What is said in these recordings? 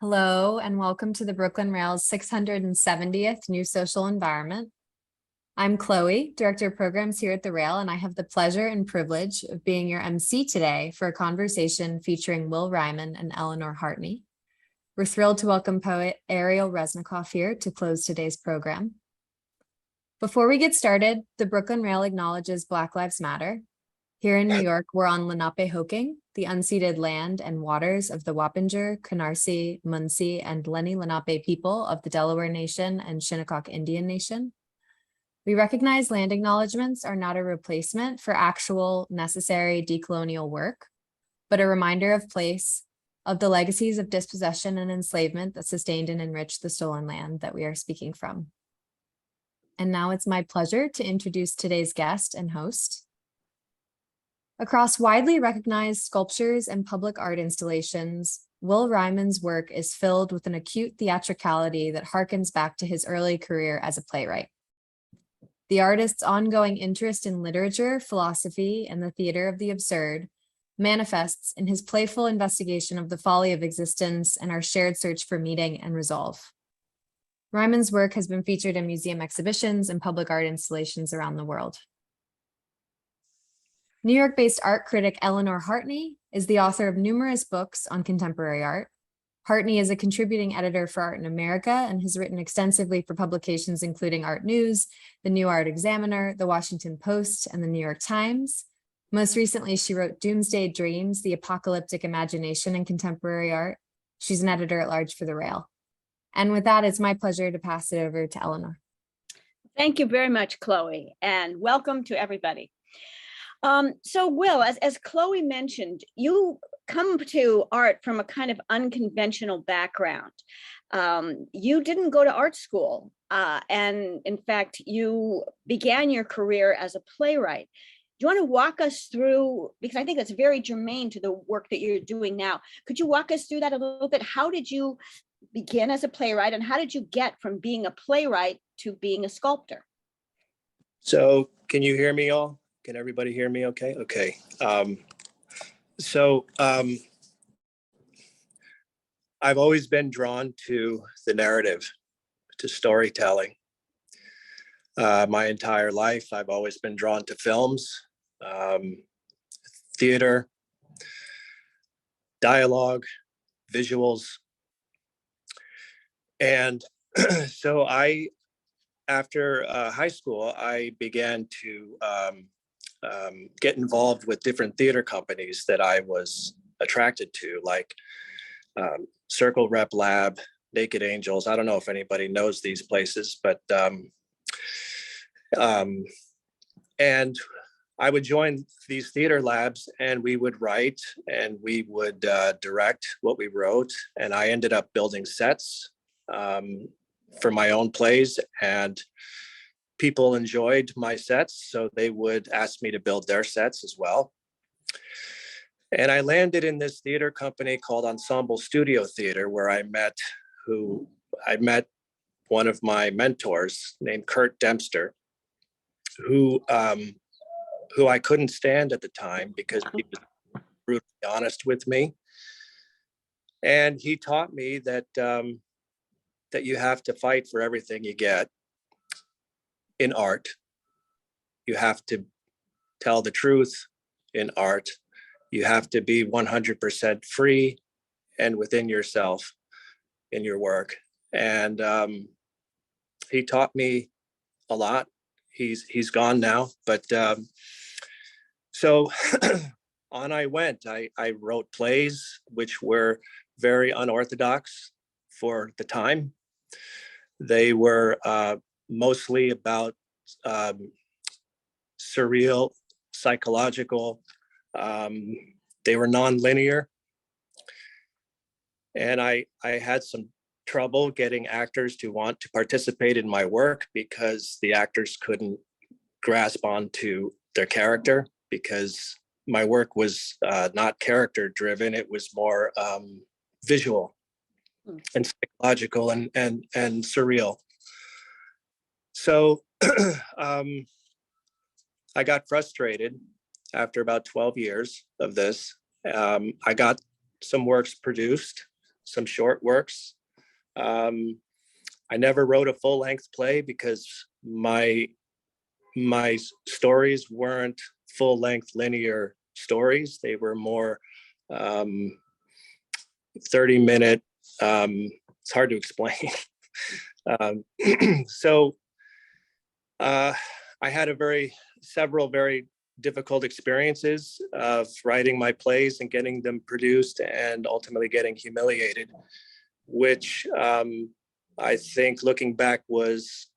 Hello, and welcome to the Brooklyn Rail's 670th New Social Environment. I'm Chloe, Director of Programs here at the Rail, and I have the pleasure and privilege of being your MC today for a conversation featuring Will Ryman and Eleanor Hartney. We're thrilled to welcome poet Ariel Resnikoff here to close today's program. Before we get started, the Brooklyn Rail acknowledges Black Lives Matter. Here in New York, we're on Lenapehoking, the unceded land and waters of the Wappinger, Canarsie, Munsee, and Lenni Lenape people of the Delaware Nation and Shinnecock Indian Nation. We recognize land acknowledgements are not a replacement for actual necessary decolonial work, but a reminder of place of the legacies of dispossession and enslavement that sustained and enriched the stolen land that we are speaking from. And now it's my pleasure to introduce today's guest and host. Across widely recognized sculptures and public art installations, Will Ryman's work is filled with an acute theatricality that harkens back to his early career as a playwright. The artist's ongoing interest in literature, philosophy, and the theater of the absurd manifests in his playful investigation of the folly of existence and our shared search for meaning and resolve. Ryman's work has been featured in museum exhibitions and public art installations around the world. New York-based art critic Eleanor Hartney is the author of numerous books on contemporary art. Hartney is a contributing editor for Art in America and has written extensively for publications including Art News, the New Art Examiner, the Washington Post, and the New York Times. Most recently, she wrote Doomsday Dreams, the Apocalyptic Imagination in Contemporary Art. She's an editor at large for The Rail. And with that, it's my pleasure to pass it over to Eleanor. Thank you very much, Chloe, and welcome to everybody. So Will, as Chloe mentioned, you come to art from a kind of unconventional background. You didn't go to art school, and in fact, you began your career as a playwright. Do you want to walk us through, because I think that's very germane to the work that you're doing now. Could you walk us through that a little bit? How did you begin as a playwright, and how did you get from being a playwright to being a sculptor? So can you hear me all? Can everybody hear me okay? Okay. I've always been drawn to the narrative, to storytelling. My entire life, I've always been drawn to films, theater, dialogue, visuals. And so after high school, I began to get involved with different theater companies that I was attracted to, like Circle Rep Lab, Naked Angels. I don't know if anybody knows these places, but and I would join these theater labs and we would write and we would direct what we wrote. And I ended up building sets for my own plays, and people enjoyed my sets, so they would ask me to build their sets as well. And I landed in this theater company called Ensemble Studio Theater, where I met one of my mentors named Kurt Dempster, who I couldn't stand at the time because he was brutally honest with me. And he taught me that that you have to fight for everything you get in art. You have to tell the truth in art. You have to be 100% free and within yourself in your work. And he taught me a lot. He's gone now, but so on I went. I wrote plays which were very unorthodox for the time. They were mostly about surreal, psychological. They were non-linear. And I had some trouble getting actors to want to participate in my work because the actors couldn't grasp onto their character, because my work was not character driven. It was more visual and psychological and surreal. So I got frustrated after about 12 years of this. I got some works produced some short works. I never wrote a full-length play because my stories weren't full-length linear stories. They were more 30-minute. It's hard to explain. So I had several very difficult experiences of writing my plays and getting them produced and ultimately getting humiliated, which I think looking back was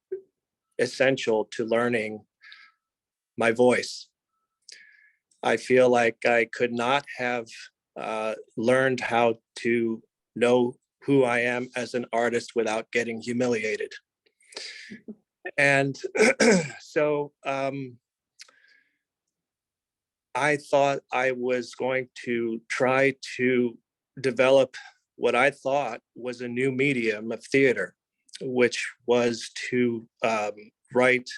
essential to learning my voice. I feel like I could not have learned how to know who I am as an artist without getting humiliated. And so I thought I was going to try to develop what I thought was a new medium of theater, which was to write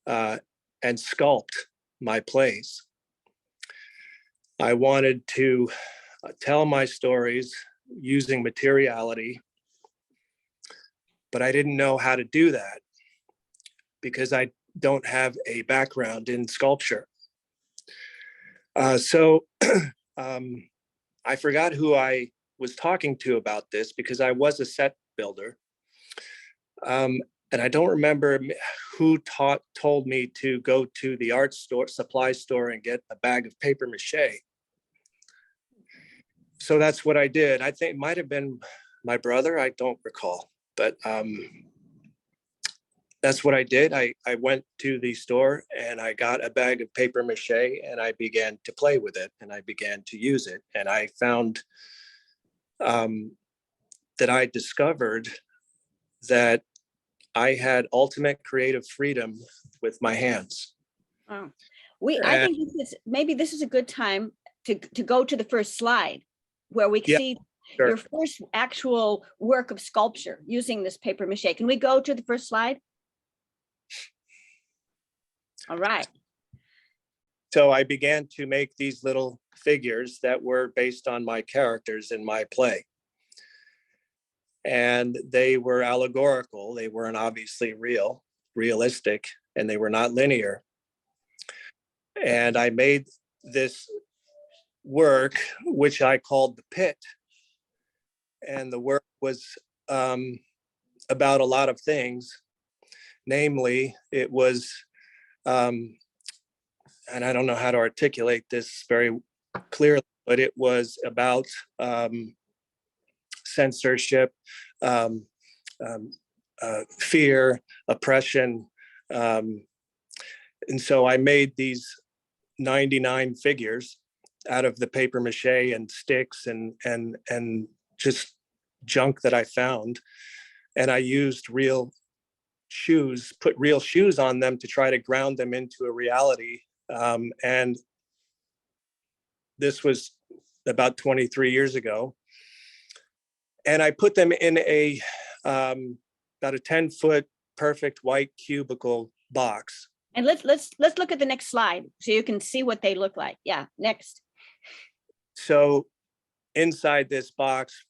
and sculpt my plays. I wanted to tell my stories using materiality, but I didn't know how to do that because I don't have a background in sculpture. So I forgot who I was talking to about this because I was a set builder. And I don't remember who told me to go to the art store, supply store, and get a bag of paper mache. So that's what I did. I think it might have been my brother. I don't recall, but that's what I did. I went to the store and I got a bag of paper mache and I began to play with it and I began to use it. And I found that I discovered that I had ultimate creative freedom with my hands. Oh. I think maybe this is a good time to go to the first slide where we can see sure. your first actual work of sculpture using this paper mache. Can we go to the first slide? All right. So I began to make these little figures that were based on my characters in my play. And they were allegorical. They weren't obviously realistic, and they were not linear. And I made this work, which I called The Pit. And the work was about a lot of things. Namely, it was, and I don't know how to articulate this very clearly, but it was about censorship, fear, oppression. And so I made these 99 figures out of the paper mache and sticks and just junk that I found. And I used real shoes, put real shoes on them to try to ground them into a reality. And this was about 23 years ago. And I put them in a about a 10-foot perfect white cubicle box. And let's look at the next slide so you can see what they look like. Yeah, next. So inside this box,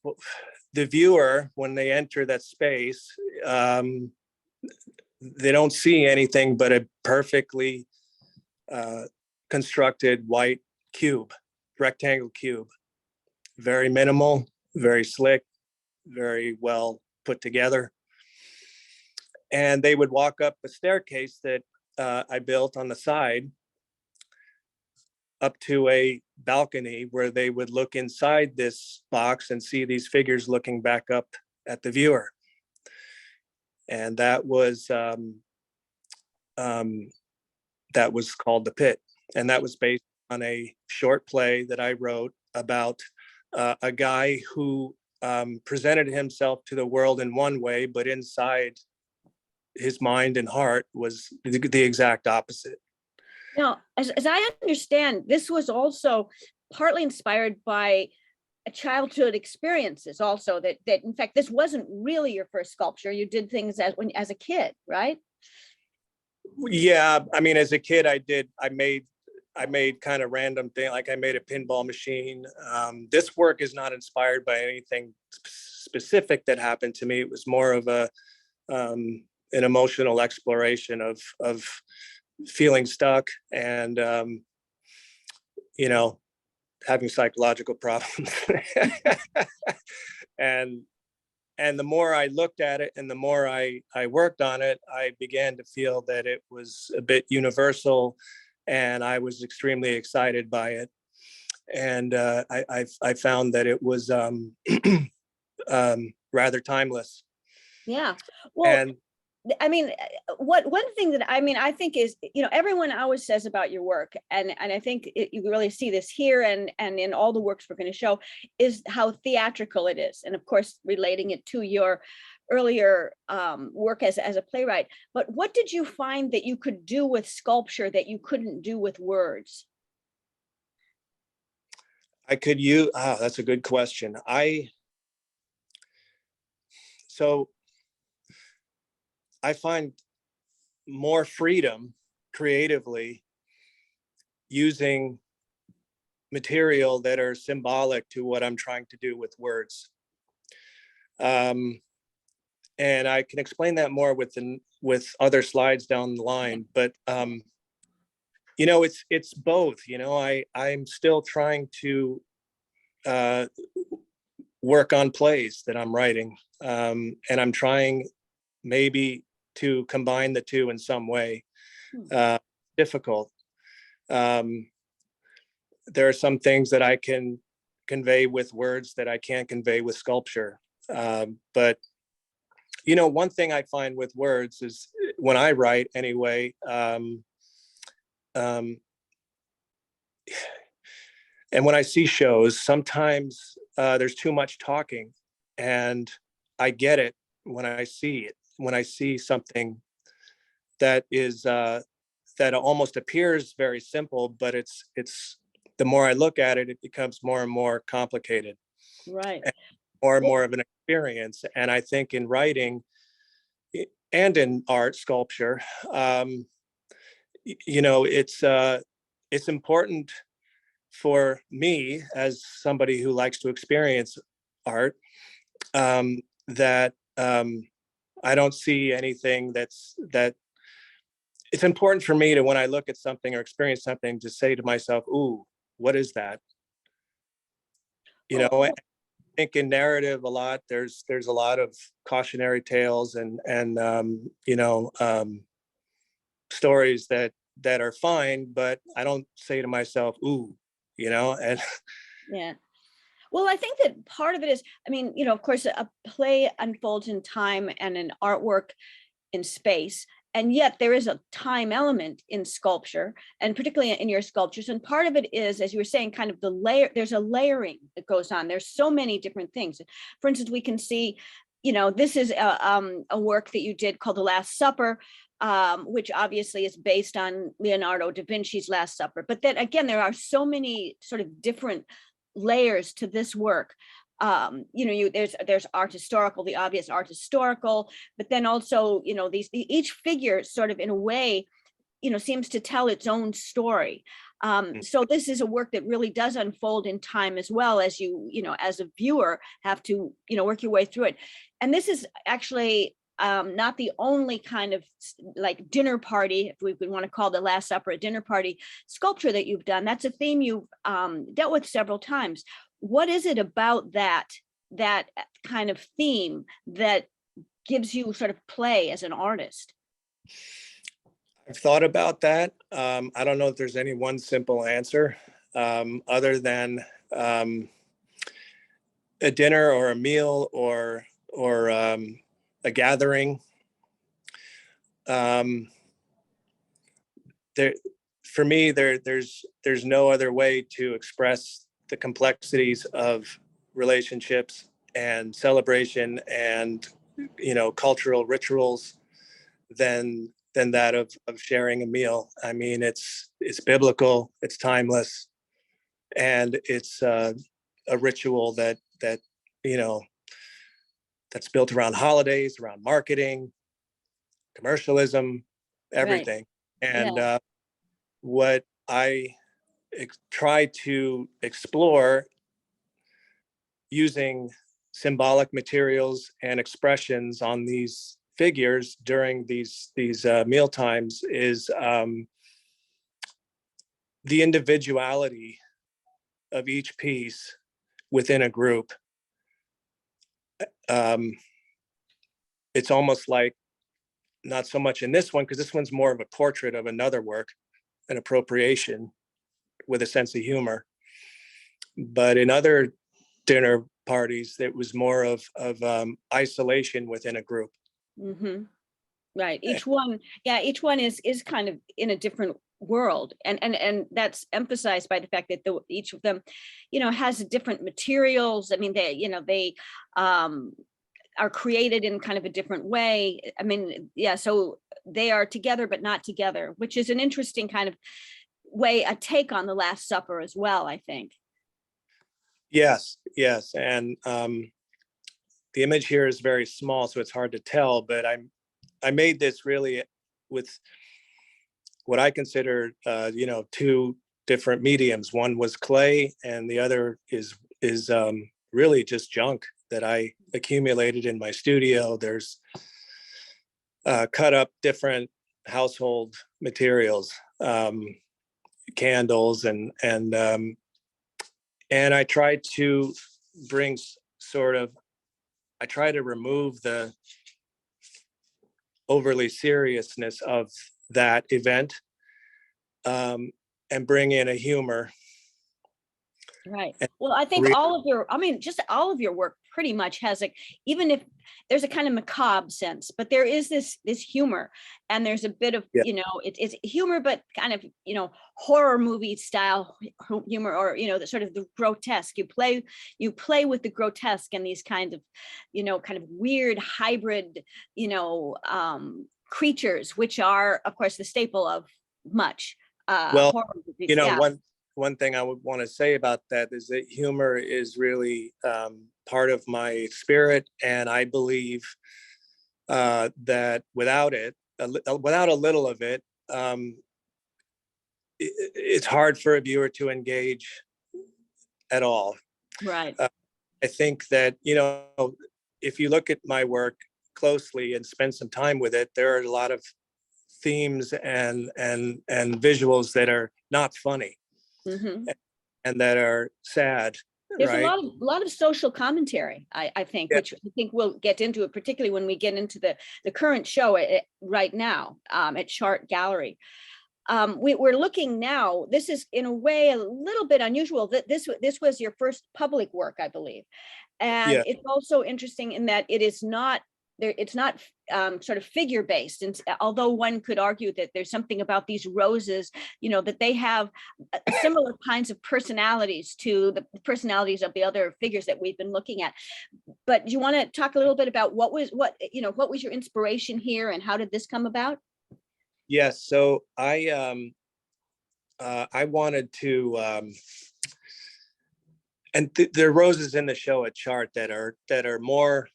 the viewer, when they enter that space, they don't see anything but a perfectly constructed white cube, rectangle cube. Very minimal, very slick, very well put together. And they would walk up a staircase that I built on the side up to a balcony where they would look inside this box and see these figures looking back up at the viewer. And that was called The Pit. And that was based on a short play that I wrote about a guy who presented himself to the world in one way, but inside his mind and heart was the exact opposite. Now, as I understand, this was also partly inspired by childhood experiences also, that in fact, this wasn't really your first sculpture. You did things as a kid, right? Yeah, I mean, as a kid, I made I made kind of random thing, like I made a pinball machine. This work is not inspired by anything specific that happened to me. It was more of an emotional exploration of feeling stuck and you know, having psychological problems. and the more I looked at it and the more I worked on it, I began to feel that it was a bit universal, and I was extremely excited by it. And I found that it was rather timeless. Yeah. Well, And I mean, one thing that I mean, I think is, you know, everyone always says about your work, and I think you really see this here and in all the works we're going to show, is how theatrical it is, and of course, relating it to your earlier work as a playwright. But what did you find that you could do with sculpture that you couldn't do with words? I could use, that's a good question. So I find more freedom creatively using material that are symbolic to what I'm trying to do with words. And I can explain that more with other slides down the line, but you know, it's both. You know, I'm still trying to work on plays that I'm writing, and I'm trying maybe to combine the two in some way. Difficult. There are some things that I can convey with words that I can't convey with sculpture. But you know, one thing I find with words is when I write anyway, and when I see shows, sometimes there's too much talking, and I get it when I see it. When I see something that is that almost appears very simple, but it's the more I look at it, it becomes more and more complicated, Right. and more of an experience. And I think in writing and in art, sculpture, you know, it's important for me as somebody who likes to experience art, that I don't see anything that it's important for me to, when I look at something or experience something, to say to myself, ooh, what is that? You know, I think in narrative a lot, there's a lot of cautionary tales and you know, stories that are fine, but I don't say to myself, ooh, you know, and Yeah. Well, I think that part of it is, I mean, you know, of course, a play unfolds in time and an artwork in space. And yet there is a time element in sculpture, and particularly in your sculptures. And part of it is, as you were saying, kind of the layer, there's a layering that goes on. There's so many different things. For instance, we can see, you know, this is a work that you did called The Last Supper, which obviously is based on Leonardo da Vinci's Last Supper. But then again, there are so many sort of different layers to this work. You know, there's art historical, the obvious art historical, but then also, you know, each figure sort of in a way, you know, seems to tell its own story. So this is a work that really does unfold in time, as well as you know, as a viewer have to, you know, work your way through it. And this is actually not the only kind of like dinner party, if we want to call The Last Supper a dinner party sculpture that you've done. That's a theme you've dealt with several times. What is it about that kind of theme that gives you sort of play as an artist? I've thought about that. I don't know if there's any one simple answer, other than a dinner or a meal or a gathering. There, for me, there's no other way to express the complexities of relationships and celebration and, you know, cultural rituals than that of sharing a meal. I mean, it's biblical, it's timeless, and it's a ritual that you know, that's built around holidays, around marketing, commercialism, Right. everything. And Yeah. what I try to explore using symbolic materials and expressions on these figures during these meal times is the individuality of each piece within a group. It's almost like, not so much in this one, because this one's more of a portrait of another work, an appropriation with a sense of humor. But in other dinner parties, it was more of isolation within a group. Mm-hmm. Right. Each one is kind of in a different world, and that's emphasized by the fact that each of them, has different materials. I mean, they are created in kind of a different way. I mean, yeah, so they are together but not together, which is an interesting kind of way, a take on the Last Supper as well, I think. Yes, and the image here is very small, so it's hard to tell, but I made this really with what I consider, two different mediums. One was clay, and the other is really just junk that I accumulated in my studio. There's cut up different household materials, candles, and I tried to bring I try to remove the overly seriousness of that event, and bring in a humor. Right. Well, I think just all of your work pretty much has even if there's a kind of macabre sense, but there is this humor, and there's a bit of, it's humor, but kind of, horror movie style humor, or, the sort of the grotesque. You play with the grotesque and these kind of, kind of weird hybrid, creatures, which are, of course, the staple of much horror movies. One thing I would want to say about that is that humor is really part of my spirit, and I believe that without a little of it, it's hard for a viewer to engage at all. Right. I think that, if you look at my work closely and spend some time with it, there are a lot of themes and visuals that are not funny. Mm-hmm. And that are sad. There's right? a lot of social commentary, I think, which I think we'll get into it, particularly when we get into the current show right now at Chart Gallery. We're looking now. This is in a way a little bit unusual. That this was your first public work, I believe, and it's also interesting in that it is not. It's not sort of figure based, and although one could argue that there's something about these roses, that they have similar kinds of personalities to the personalities of the other figures that we've been looking at. But do you want to talk a little bit about what was your inspiration here, and how did this come about? Yes, so I wanted to, and there are roses in the show at Chart that are more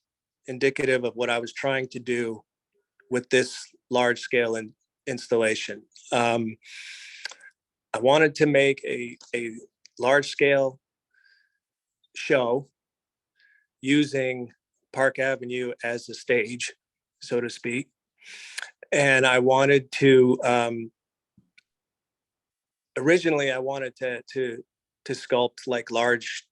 indicative of what I was trying to do with this large scale installation. I wanted to make a large scale show using Park Avenue as a stage, so to speak. And I wanted to, originally I wanted to sculpt like large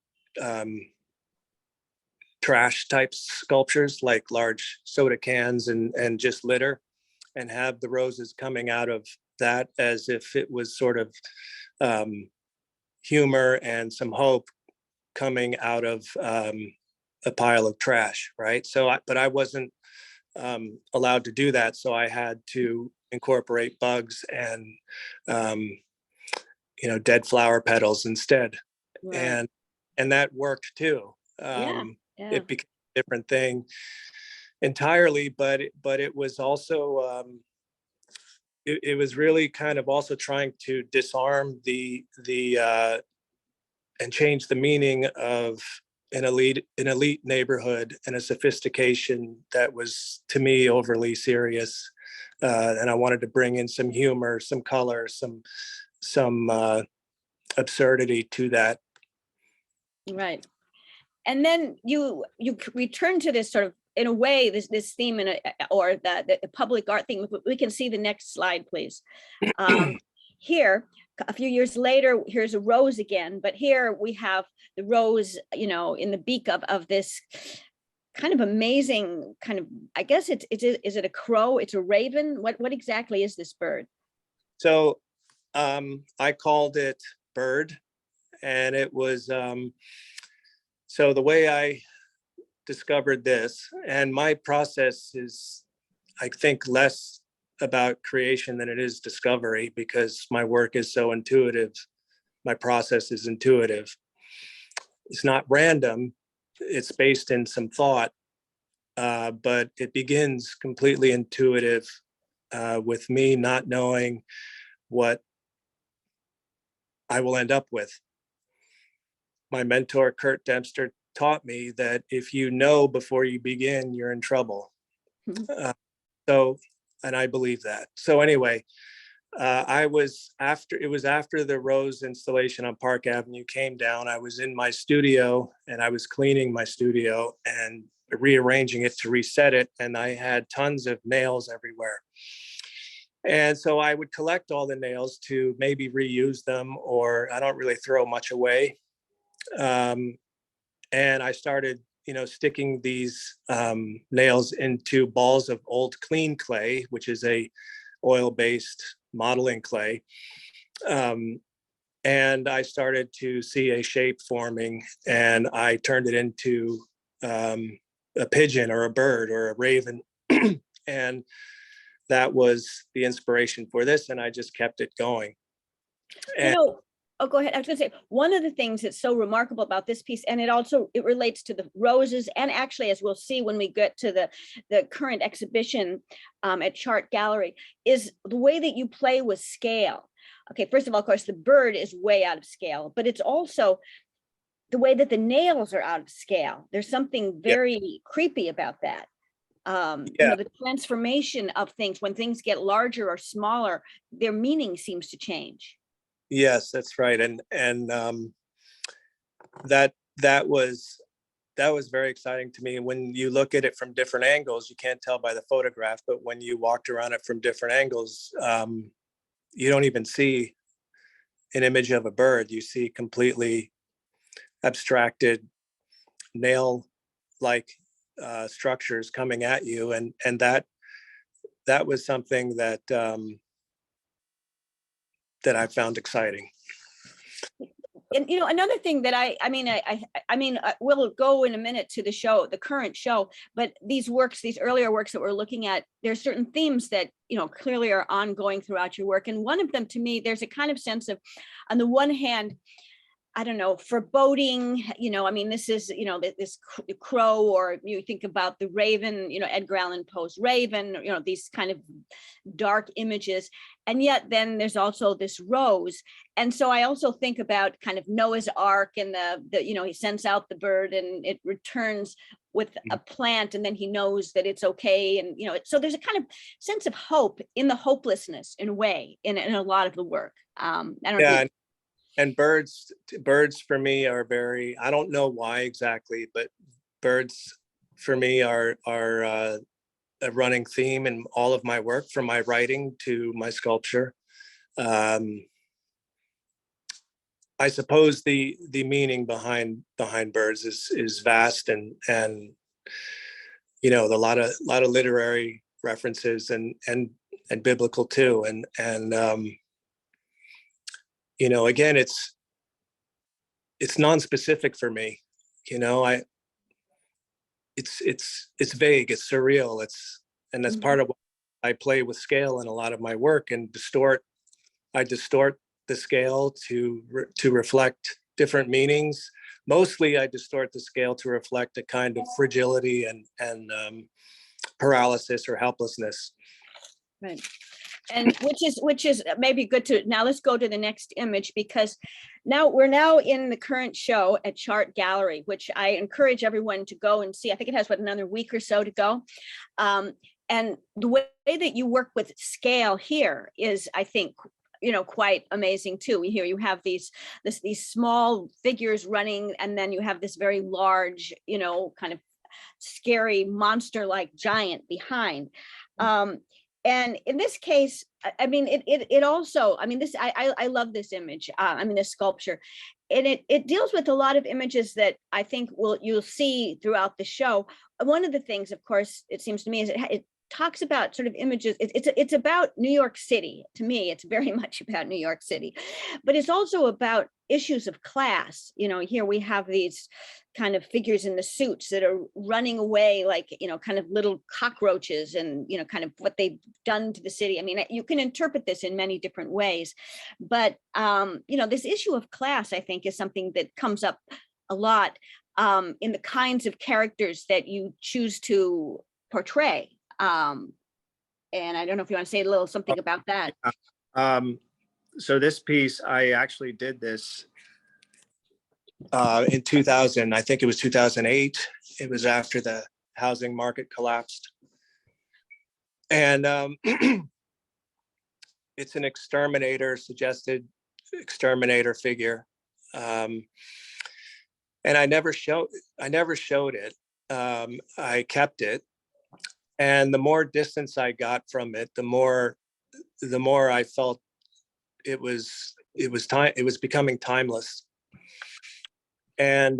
trash type sculptures, like large soda cans and just litter, and have the roses coming out of that as if it was sort of humor and some hope coming out of a pile of trash, right? But I wasn't allowed to do that, so I had to incorporate bugs and dead flower petals instead. Right. And that worked too. It became a different thing entirely, but it was also it was really kind of also trying to disarm the and change the meaning of an elite neighborhood and a sophistication that was, to me, overly serious. And I wanted to bring in some humor, some color, some absurdity to that. Right. And then you return to this sort of, in a way, this theme or the public art thing. We can see the next slide, please. Here, a few years later, here's a rose again, but here we have the rose, in the beak of this kind of amazing kind of, I guess is it a crow? It's a raven. What exactly is this bird? So I called it Bird, and it was, so the way I discovered this, and my process is, I think, less about creation than it is discovery, because my work is so intuitive. My process is intuitive. It's not random. It's based in some thought, but it begins completely intuitive, with me not knowing what I will end up with. My mentor, Kurt Dempster, taught me that if you know before you begin, you're in trouble. And I believe that. So anyway, it was after the Rose installation on Park Avenue came down. I was in my studio and I was cleaning my studio and rearranging it to reset it. And I had tons of nails everywhere. And so I would collect all the nails to maybe reuse them, or I don't really throw much away. And I started, sticking these nails into balls of old clean clay, which is a oil-based modeling clay. And I started to see a shape forming, and I turned it into a pigeon or a bird or a raven. And that was the inspiration for this, and I just kept it going. And oh, go ahead. I was going to say, one of the things that's so remarkable about this piece, and it relates to the roses, and actually, as we'll see when we get to the current exhibition at Chart Gallery, is the way that you play with scale. Okay, first of all, of course, the bird is way out of scale, but it's also the way that the nails are out of scale. There's something very creepy about that. The transformation of things, when things get larger or smaller, their meaning seems to change. Yes, that's right. And that was very exciting to me. When you look at it from different angles, you can't tell by the photograph, but when you walked around it from different angles, you don't even see an image of a bird. You see completely abstracted nail-like structures coming at you, and that was something that that I found exciting. And another thing that I we'll go in a minute to the current show, but these earlier works that we're looking at, there's certain themes that clearly are ongoing throughout your work. And one of them, to me, there's a kind of sense of, on the one hand, I don't know, foreboding, this is, this crow, or you think about the raven, Edgar Allan Poe's Raven, these kind of dark images. And yet then there's also this rose. And so I also think about kind of Noah's Ark, and he sends out the bird and it returns with a plant, and then he knows that it's okay. And, so there's a kind of sense of hope in the hopelessness, in a way, in a lot of the work. I don't know. And birds for me are very, I don't know why exactly, but birds for me are a running theme in all of my work, from my writing to my sculpture. I suppose the meaning behind birds is vast, and a lot of literary references and biblical too, and again, it's non-specific for me. It's vague, it's surreal, and that's part of what I play with scale in a lot of my work, and I distort the scale to reflect different meanings. Mostly I distort the scale to reflect a kind of fragility and paralysis or helplessness. Right. And which is maybe good to, now let's go to the next image, because we're in the current show at Chart Gallery, which I encourage everyone to go and see. I think it has another week or so to go. And the way that you work with scale here is, I think, quite amazing too. Here you have these small figures running, and then you have this very large, kind of scary monster-like giant behind. And in this case, I mean, it also, I mean, I love this image. I mean, this sculpture, and it deals with a lot of images that I think you'll see throughout the show. One of the things, of course, it seems to me, is it talks about sort of images. It's about New York City. To me, it's very much about New York City, but it's also about issues of class. Here we have these kind of figures in the suits that are running away like, kind of little cockroaches, and, kind of what they've done to the city. I mean, you can interpret this in many different ways, but, this issue of class, I think, is something that comes up a lot in the kinds of characters that you choose to portray. And I don't know if you want to say a little something about that. So this piece, I actually did this in 2000, I think it was 2008. It was after the housing market collapsed. And it's an suggested exterminator figure. And I never showed it. I kept it. And the more distance I got from it, the more I felt it was becoming timeless. And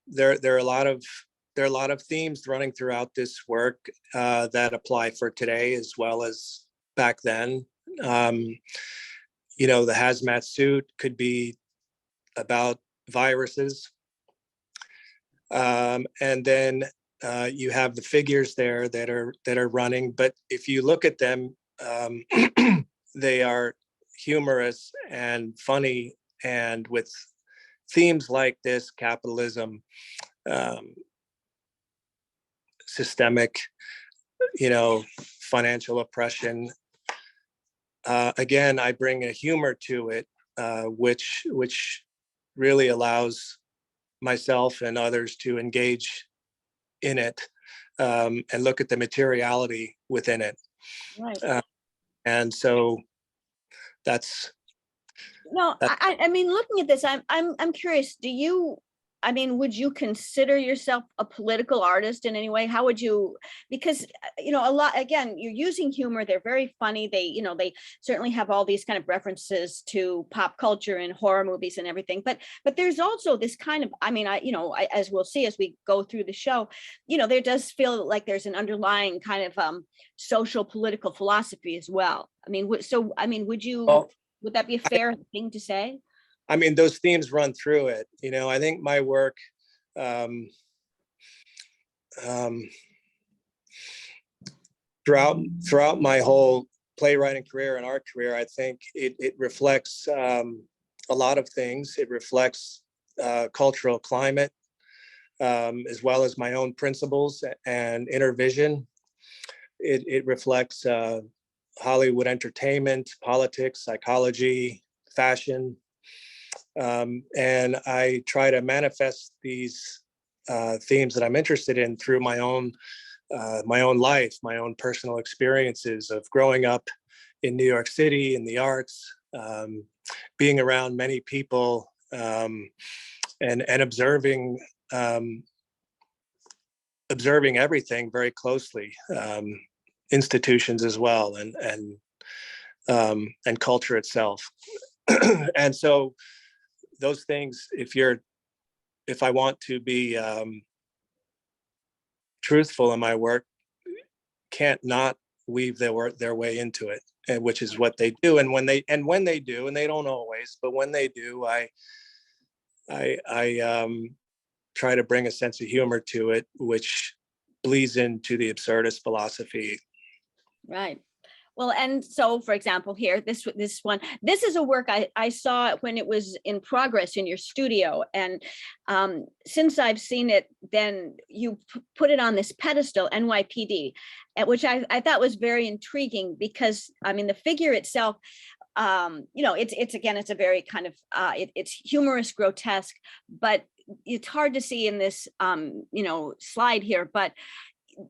there are a lot of themes running throughout this work that apply for today as well as back then. The hazmat suit could be about viruses, and then you have the figures there that are running. But if you look at them, they are humorous and funny, and with themes like this: capitalism, systemic, financial oppression. Again, I bring a humor to it, which really allows myself and others to engage in it, and look at the materiality within it. Right. And so that's. No, I mean, looking at this, I'm curious. Would you consider yourself a political artist in any way? How would you? Because a lot. Again, you're using humor. They're very funny. They certainly have all these kind of references to pop culture and horror movies and everything. But there's also this kind of. As we'll see as we go through the show, there does feel like there's an underlying kind of social political philosophy as well. Would you? Well, would that be a fair thing to say? I mean, those themes run through it. I think my work, throughout my whole playwriting career and art career, I think it reflects a lot of things. It reflects cultural climate, as well as my own principles and inner vision. It reflects Hollywood entertainment, politics, psychology, fashion. And I try to manifest these themes that I'm interested in through my own life, my own personal experiences of growing up in New York City in the arts, being around many people, and observing everything very closely, institutions as well, and culture itself. And so those things, if I want to be truthful in my work, can't not weave their way into it, and which is what they do. And when they do, and they don't always, but when they do, I try to bring a sense of humor to it, which bleeds into the absurdist philosophy. Right. Well, and so, for example, here, this is a work I saw when it was in progress in your studio. And since I've seen it, then you put it on this pedestal, NYPD, which I thought was very intriguing because, the figure itself, it's a very kind of, it's humorous, grotesque, but it's hard to see in this, slide here, but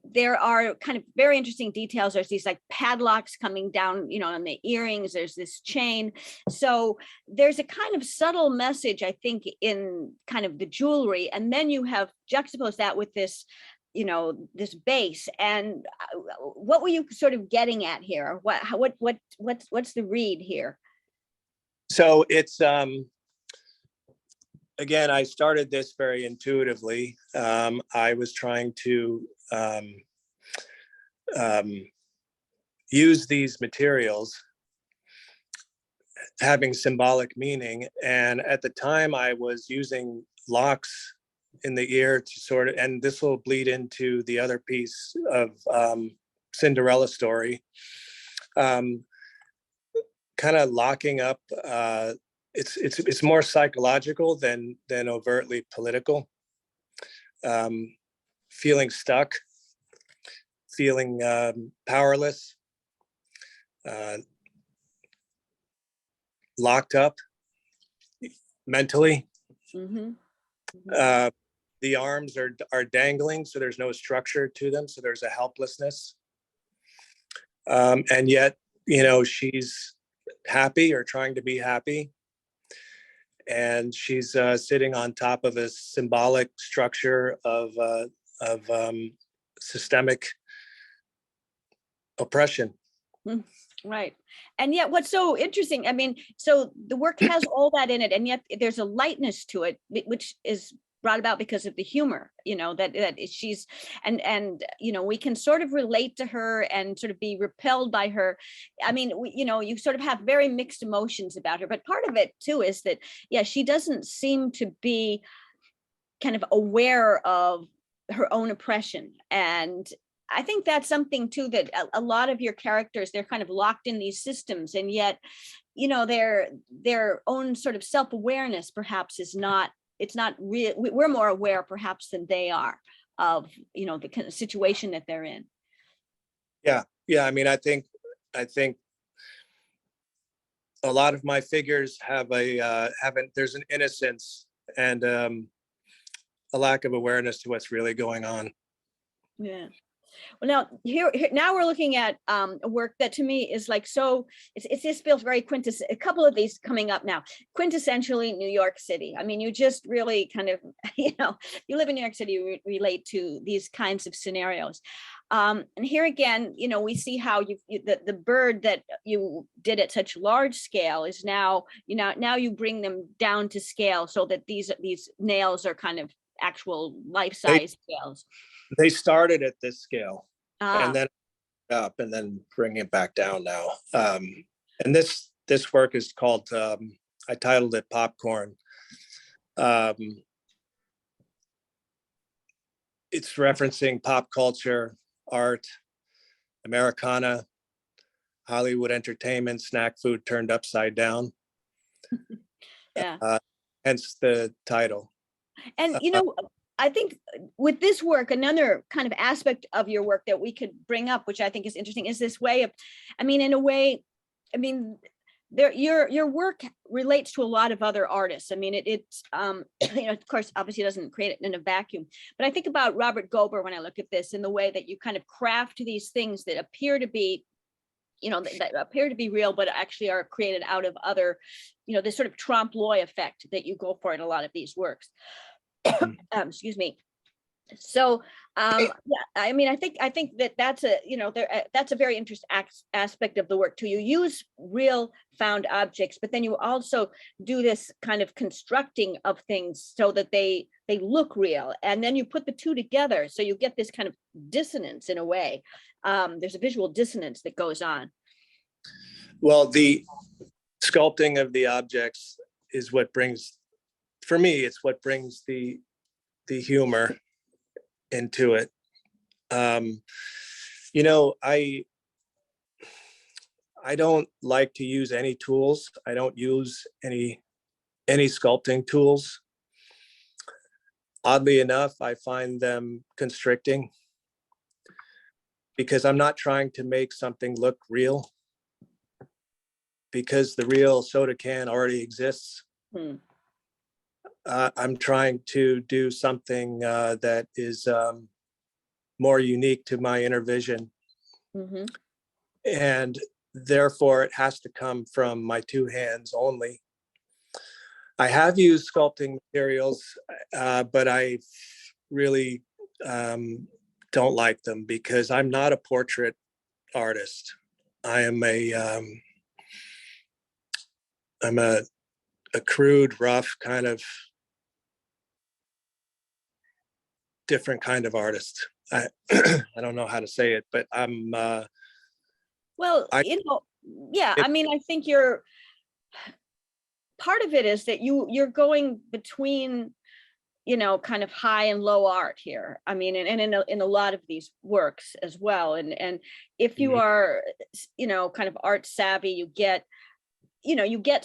there are kind of very interesting details. There's these like padlocks coming down, on the earrings. There's this chain. So there's a kind of subtle message, I think, in kind of the jewelry. And then you have juxtaposed that with this, this base. And what were you sort of getting at here? What's the read here? So it's, again, I started this very intuitively. I was trying to use these materials having symbolic meaning. And at the time I was using locks in the ear to sort of, and this will bleed into the other piece of Cinderella story, kind of locking up. It's more psychological than overtly political. Feeling stuck, feeling powerless, locked up mentally. Mm-hmm. The arms are dangling, so there's no structure to them, so there's a helplessness. And yet, she's happy or trying to be happy. And she's sitting on top of a symbolic structure of systemic oppression. Right. And yet what's so interesting, so the work has all that in it, and yet there's a lightness to it, which is brought about because of the humor, that she's, and we can sort of relate to her and sort of be repelled by her. You sort of have very mixed emotions about her, but part of it too is that, she doesn't seem to be kind of aware of her own oppression. And I think that's something too, that a lot of your characters, they're kind of locked in these systems, and yet, their own sort of self-awareness perhaps is not, it's not real. We're more aware perhaps than they are of, the kind of situation that they're in. Yeah. I think a lot of my figures have there's an innocence and a lack of awareness to what's really going on. Yeah. Well, now we're looking at a work that to me is like, so it just feels very a couple of these coming up now, quintessentially New York City. You just really kind of, you live in New York City, you relate to these kinds of scenarios. And here again, we see how the bird that you did at such large scale is now you bring them down to scale so that these nails are kind of actual life-size scales. They started at this scale and then up and then bring it back down now. And this work is called, I titled it Popcorn. It's referencing pop culture, art, Americana, Hollywood entertainment, snack food turned upside down. Yeah. Hence the title. And, I think with this work, another kind of aspect of your work that we could bring up, which I think is interesting, is this way of, in a way, your work relates to a lot of other artists. It's of course, obviously doesn't create it in a vacuum, but I think about Robert Gober when I look at this, in the way that you kind of craft these things that appear to be, that appear to be real, but actually are created out of other, this sort of trompe l'oeil effect that you go for in a lot of these works. Excuse me. So I think that's a very interesting aspect of the work too. You use real found objects, but then you also do this kind of constructing of things so that they look real, and then you put the two together, so you get this kind of dissonance in a way. There's a visual dissonance that goes on. Well, the sculpting of the objects is what brings, for me, it's what brings the humor into it. I don't like to use any tools. I don't use any sculpting tools. Oddly enough, I find them constricting because I'm not trying to make something look real, because the real soda can already exists. I'm trying to do something that is more unique to my inner vision. Mhm. And therefore it has to come from my two hands only. I have used sculpting materials, but I really don't like them because I'm not a portrait artist. I am I'm a crude, rough kind of different kind of artist. I I don't know how to say it, but Well, I yeah, it, I mean, I think you're part of it is that you're going between, kind of high and low art here. I mean, and in a lot of these works as well. And if you Mhm. are, kind of art savvy, you get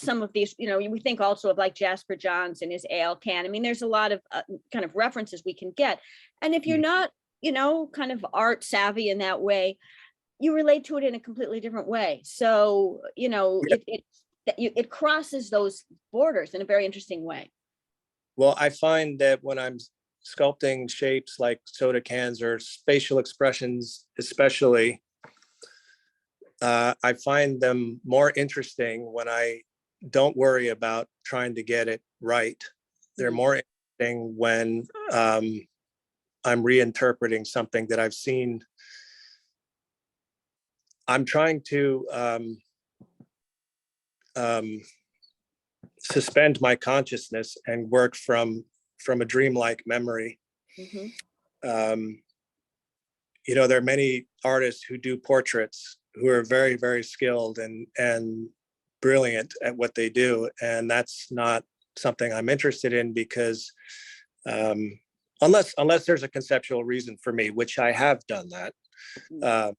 some of these, we think also of like Jasper Johns and his ale can. I mean, there's a lot of kind of references we can get. And if you're Mhm. not, kind of art savvy in that way, you relate to it in a completely different way. So, Yeah. it crosses those borders in a very interesting way. Well, I find that when I'm sculpting shapes like soda cans or facial expressions, especially, I find them more interesting when I don't worry about trying to get it right. They're Mhm. more interesting when I'm reinterpreting something that I've seen. I'm trying to um, suspend my consciousness and work from a dreamlike memory. Mhm. Um, there are many artists who do portraits who are very, very skilled and brilliant at what they do, and that's not something I'm interested in because um, unless there's a conceptual reason for me, which I have done that, uh,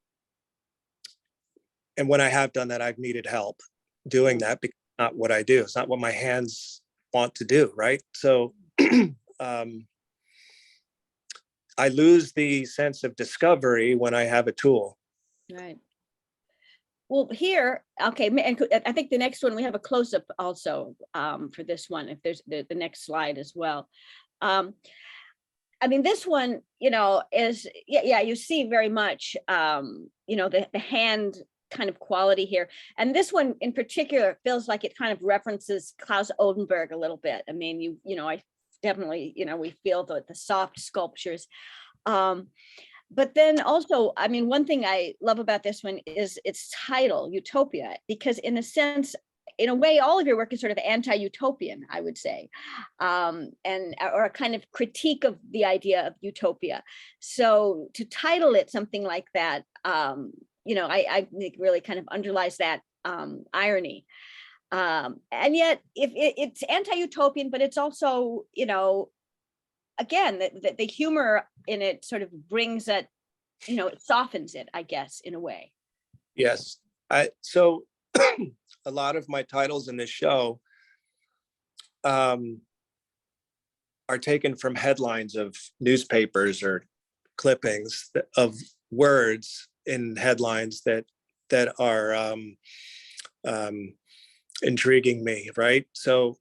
and when I have done that, I've needed help doing that because it's not what I do. It's not what my hands want to do, right? So um, I lose the sense of discovery when I have a tool. Right. Well, here, okay, and I think the next one, we have a close-up also for this one, if there's the next slide as well. I mean, this one, is, yeah, you see very much, the hand kind of quality here. And this one in particular feels like it kind of references Klaus Oldenburg a little bit. I mean, I definitely, we feel the soft sculptures. But then also, I mean, one thing I love about this one is its title, Utopia, because in a sense, in a way, all of your work is sort of anti-utopian, I would say, or a kind of critique of the idea of utopia. So to title it something like that, I think really kind of underlies that irony. And yet, if it's anti-utopian, but it's also, again, the humor in it sort of brings that, it softens it, I guess, in a way. Yes. So a lot of my titles in this show are taken from headlines of newspapers or clippings of words in headlines that are intriguing me, right? So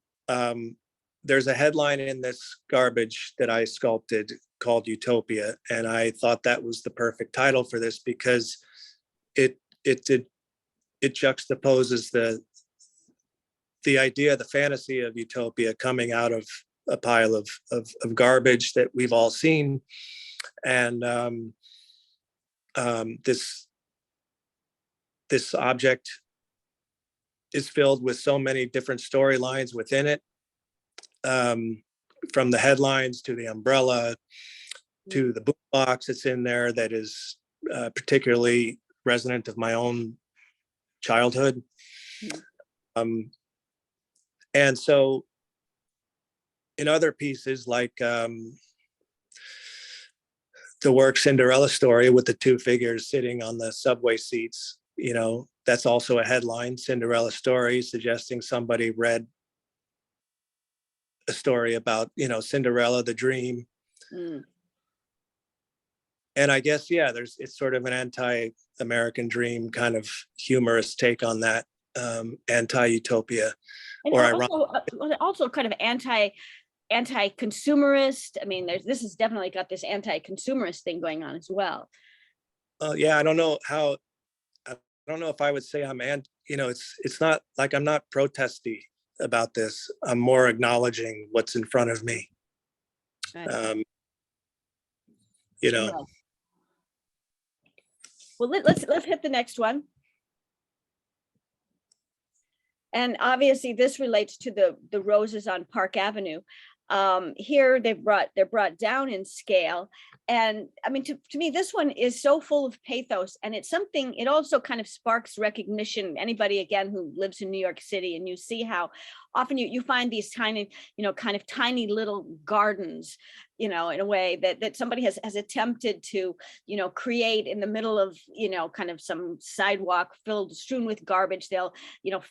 there's a headline in this garbage that I sculpted called Utopia, and I thought that was the perfect title for this because it juxtaposes the idea, the fantasy of utopia coming out of a pile of garbage that we've all seen, and this object is filled with so many different storylines within it, from the headlines to the umbrella to the boombox that's in there that is particularly resonant of my own childhood. And so in other pieces like the work Cinderella Story with the two figures sitting on the subway seats, that's also a headline, Cinderella Story, suggesting somebody read a story about, Cinderella, the dream. And I guess, yeah, it's sort of an anti-American dream kind of humorous take on that, anti-utopia. And Or also kind of anti-consumerist. I mean, this has definitely got this anti-consumerist thing going on as well. Yeah, I don't know if I would say it's not like I'm not protesty about this. I'm more acknowledging what's in front of me. Right. Know, Well, let's hit the next one. And obviously this relates to the roses on Park Avenue. Here they're brought down in scale. And I mean, to me, this one is so full of pathos, and it's something, it also kind of sparks recognition. Anybody, again, who lives in New York City, and you see how often you find these tiny, kind of tiny little gardens, in a way that somebody has attempted to, create in the middle of, kind of some sidewalk strewn with garbage. They'll,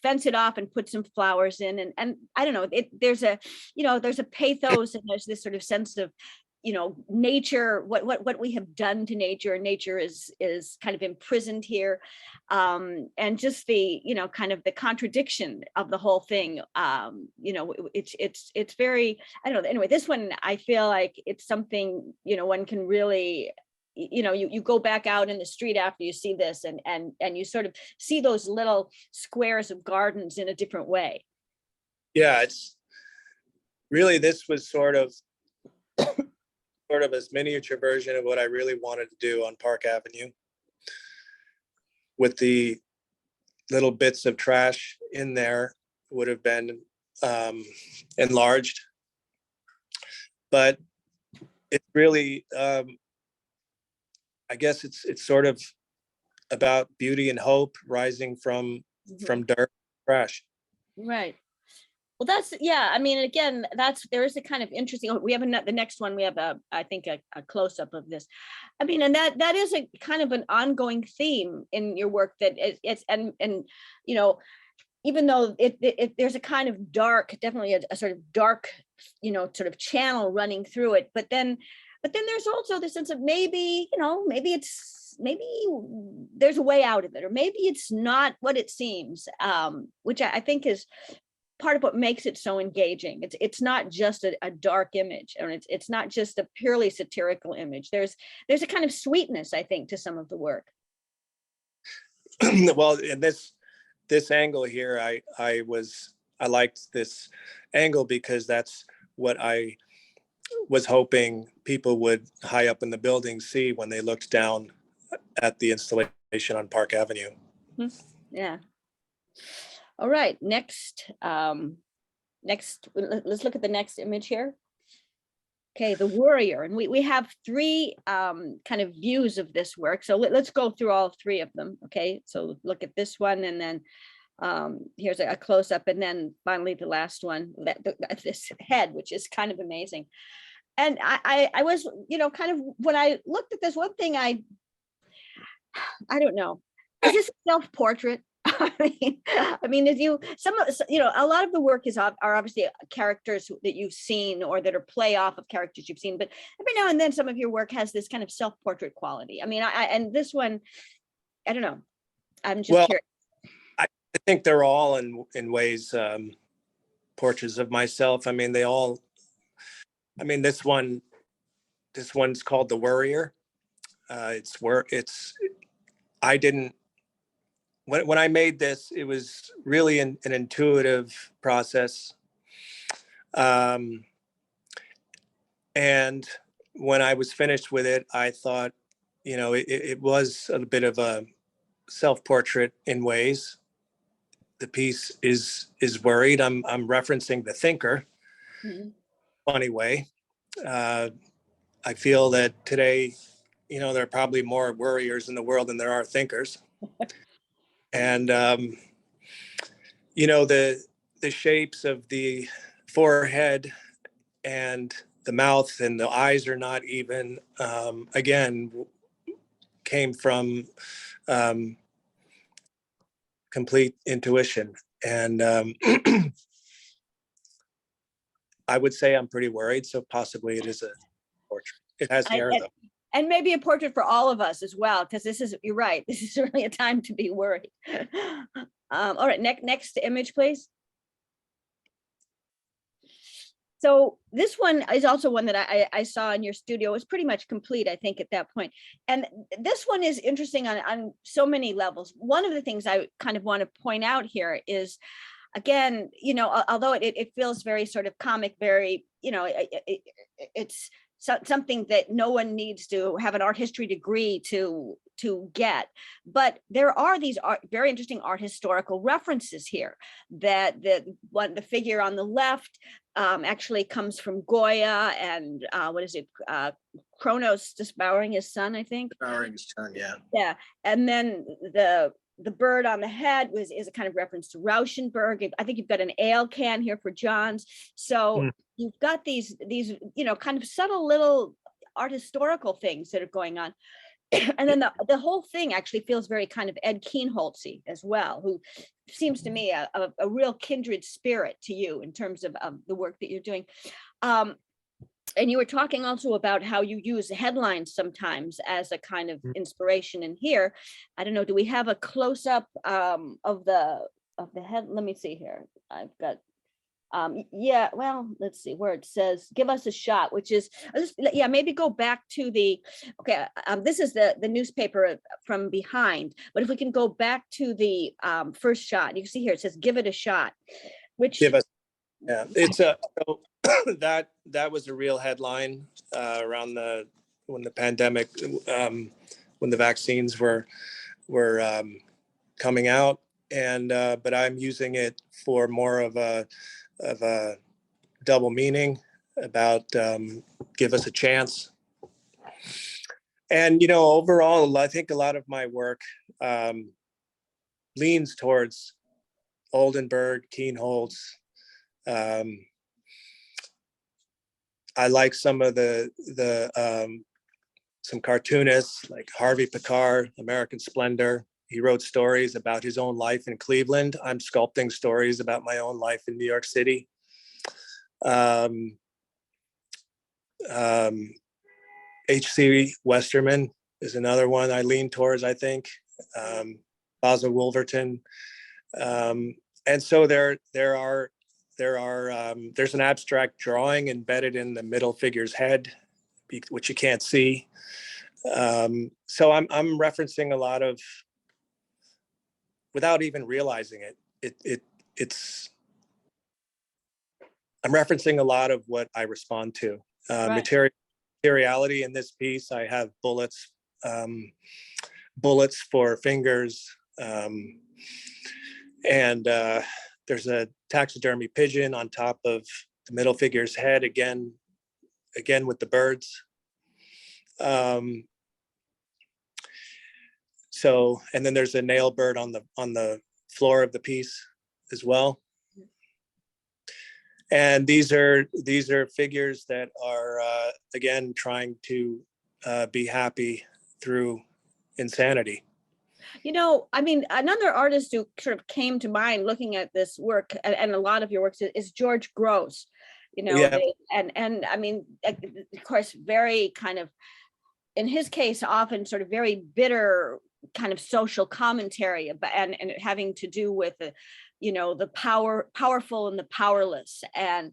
fence it off and put some flowers in. And I don't know, there's a pathos, and there's this sort of sense of, nature, what we have done to nature, and nature is kind of imprisoned here. And just the, kind of the contradiction of the whole thing. It's very, I don't know. Anyway, this one, I feel like it's something, one can really, you go back out in the street after you see this, and you sort of see those little squares of gardens in a different way. Yeah, it's really, this was sort of a miniature version of what I really wanted to do on Park Avenue, with the little bits of trash in there would have been enlarged. But it's really, I guess it's sort of about beauty and hope rising from dirt, trash. Right. Well, that's, yeah, I mean, again, there is a kind of interesting, we have the next one, we have I think a close-up of this. I mean, and that is a kind of an ongoing theme in your work, that it's, and even though there's a kind of dark, definitely a sort of dark, sort of channel running through it, but then there's also the sense of maybe there's a way out of it, or maybe it's not what it seems, which I think is part of what makes it so engaging. It's not just a dark image, and it's not just a purely satirical image. There's a kind of sweetness, I think, to some of the work. Well, in this angle here, I liked this angle because that's what I was hoping people would high up in the building see when they looked down at the installation on Park Avenue. Yeah. All right, next, let's look at the next image here. Okay, the Worrier, and we have three kind of views of this work. So let's go through all three of them. Okay, so look at this one, and then here's a close-up, and then finally the last one, this head, which is kind of amazing. And I was, kind of, when I looked at this, one thing I don't know, is this self-portrait? I mean, as a lot of the work are obviously characters that you've seen, or that are play off of characters you've seen, but every now and then some of your work has this kind of self-portrait quality. I mean, and this one, I don't know, I'm just curious. I think they're all in ways portraits of myself. I mean, this one's called The Worrier. When I made this, it was really an intuitive process. And when I was finished with it, I thought, it was a bit of a self-portrait in ways. The piece is worried. I'm referencing The Thinker. Mm-hmm. Funny way. I feel that today, there are probably more worriers in the world than there are thinkers. And, the shapes of the forehead and the mouth and the eyes are not even, again, came from complete intuition. And I would say I'm pretty worried. So possibly it is a portrait. It has hair though. And maybe a portrait for all of us as well, because you're right, this is really a time to be worried. All right, next image, please. So this one is also one that I saw in your studio. It was pretty much complete, I think, at that point. And this one is interesting on so many levels. One of the things I kind of want to point out here is, again, although it feels very sort of comic, very, it's something that no one needs to have an art history degree to get, but there are these very interesting art historical references here. That the figure on the left actually comes from Goya, and what is it, Kronos devouring his son, I think. Devouring his son, yeah. Yeah, and then the bird on the head is a kind of reference to Rauschenberg. I think you've got an ale can here for Johns. So you've got these kind of subtle little art historical things that are going on. And then the whole thing actually feels very kind of Ed Kienholz-y as well, who seems to me a real kindred spirit to you in terms of the work that you're doing. And you were talking also about how you use headlines sometimes as a kind of inspiration. And here, I don't know, do we have a close-up of the head? Let me see here. I've got, yeah, well, let's see where it says, give us a shot, which is, yeah, maybe go back to the, okay, this is the newspaper from behind, but if we can go back to the first shot, you can see here, it says, give it a shot, which. Give us, yeah, it's a, so that was a real headline around when the pandemic, when the vaccines were coming out, and but I'm using it for more of a double meaning about give us a chance. And overall, I think a lot of my work leans towards Oldenburg, Kienholz. I like some of some cartoonists like Harvey Pekar, American Splendor. He wrote stories about his own life in Cleveland. I'm sculpting stories about my own life in New York City. H.C. Westerman is another one I lean towards, I think. Basil Wolverton. And so there's an abstract drawing embedded in the middle figure's head, which you can't see. So I'm referencing a lot of, without even realizing it's I'm referencing a lot of what I respond to. Right. Materiality in this piece, I have bullets for fingers, and there's a taxidermy pigeon on top of the middle figure's head, again with the birds. So, and then there's a nail bird on the floor of the piece as well. And these are figures that are again trying to be happy through insanity. I mean, another artist who sort of came to mind looking at this work and a lot of your works is George Grosz. Yeah. And I mean, of course, very kind of, in his case, often sort of very bitter kind of social commentary about, and having to do with the powerful and the powerless. And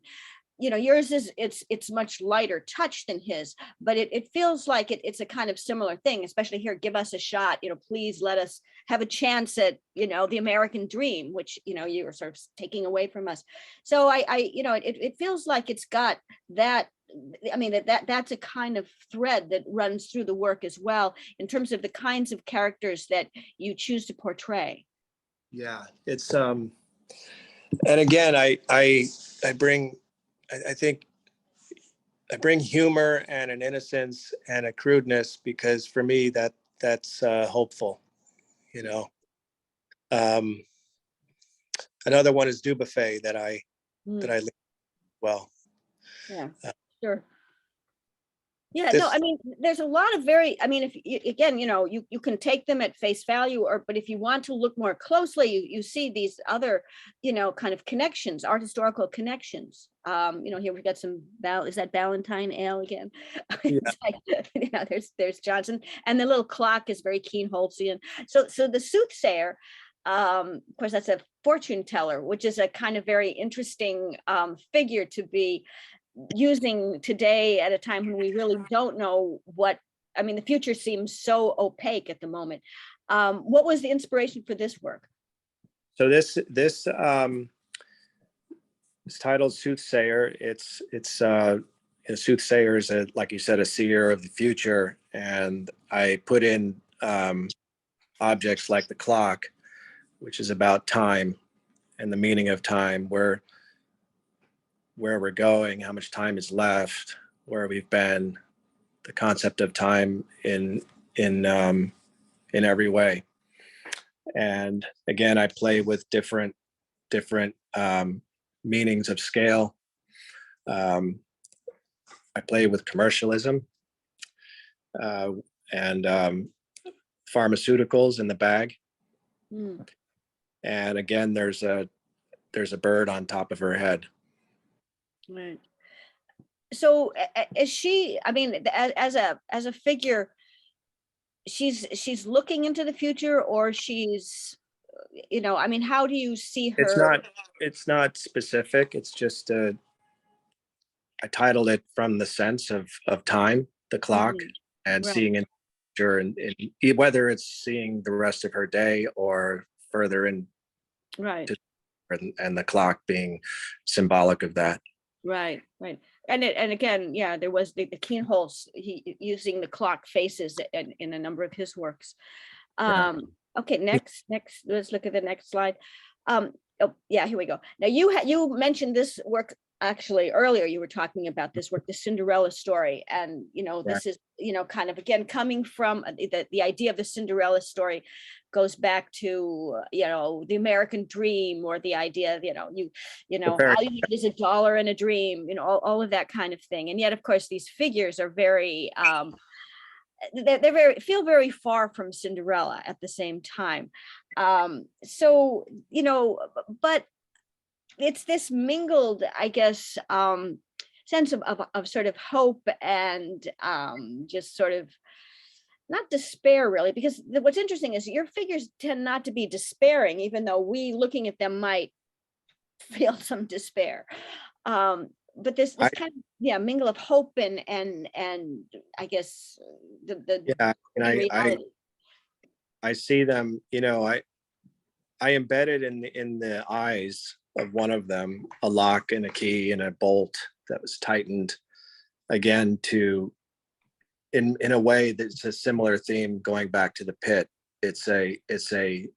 yours is it's much lighter touch than his, but it feels like it's a kind of similar thing, especially here. Give us a shot, please let us have a chance at the American dream, which you are sort of taking away from us. So it feels like it's got that. I mean, that's a kind of thread that runs through the work as well, in terms of the kinds of characters that you choose to portray. Yeah, it's and again, I think I bring humor and an innocence and a crudeness, because for me that's hopeful. Another one is Dubuffet that I well. Yeah. Sure. Yeah, no, I mean, there's a lot of if again, you can take them at face value, but if you want to look more closely, you see these other, kind of connections, art historical connections. Here we've got some, is that Ballantine ale again? Yeah. There's Johnson, and the little clock is very Kienholzian. So the soothsayer, of course, that's a fortune teller, which is a kind of very interesting figure to be using today at a time when we really don't know what, I mean, the future seems so opaque at the moment. What was the inspiration for this work? So this it's titled Soothsayer. A soothsayer is, like you said, a seer of the future, and I put in objects like the clock, which is about time and the meaning of time, where we're going, how much time is left, where we've been, the concept of time in every way. And again, I play with different meanings of scale. I play with commercialism and pharmaceuticals in the bag. Mm, And again, there's a bird on top of her head. right. So is she, I mean, as a figure, she's looking into the future, or she's, you know, I mean, how do you see her? It's not specific. It's just I titled it from the sense of time, the clock, Mhm, and right, seeing in future, and whether it's seeing the rest of her day or further in, right, and the clock being symbolic of that. right, right. And again, yeah, there was the keyholes, he using the clock faces in a number of his works. Yeah. Okay, next, let's look at the next slide. Oh, yeah, here we go. Now you mentioned this work actually earlier. You were talking about this work, the Cinderella story, and you know, Right. this is, you know, kind of again coming from the idea of the Cinderella story goes back to, you know, the American dream, or the idea, you know, Very, all you need is a dollar and a dream, you know, all of that kind of thing. And yet, of course, these figures are very they're very, feel very far from Cinderella at the same time. So, you know, but it's this mingled, I guess, sense of sort of hope and just sort of not despair really, because what's interesting is your figures tend not to be despairing, even though we looking at them might feel some despair. But this I, kind of, yeah, mingle of hope and I guess the yeah, and in reality. I see them, I embedded in the eyes of one of them a lock and a key and a bolt that was tightened, again, to in a way that's a similar theme going back to the pit. It's a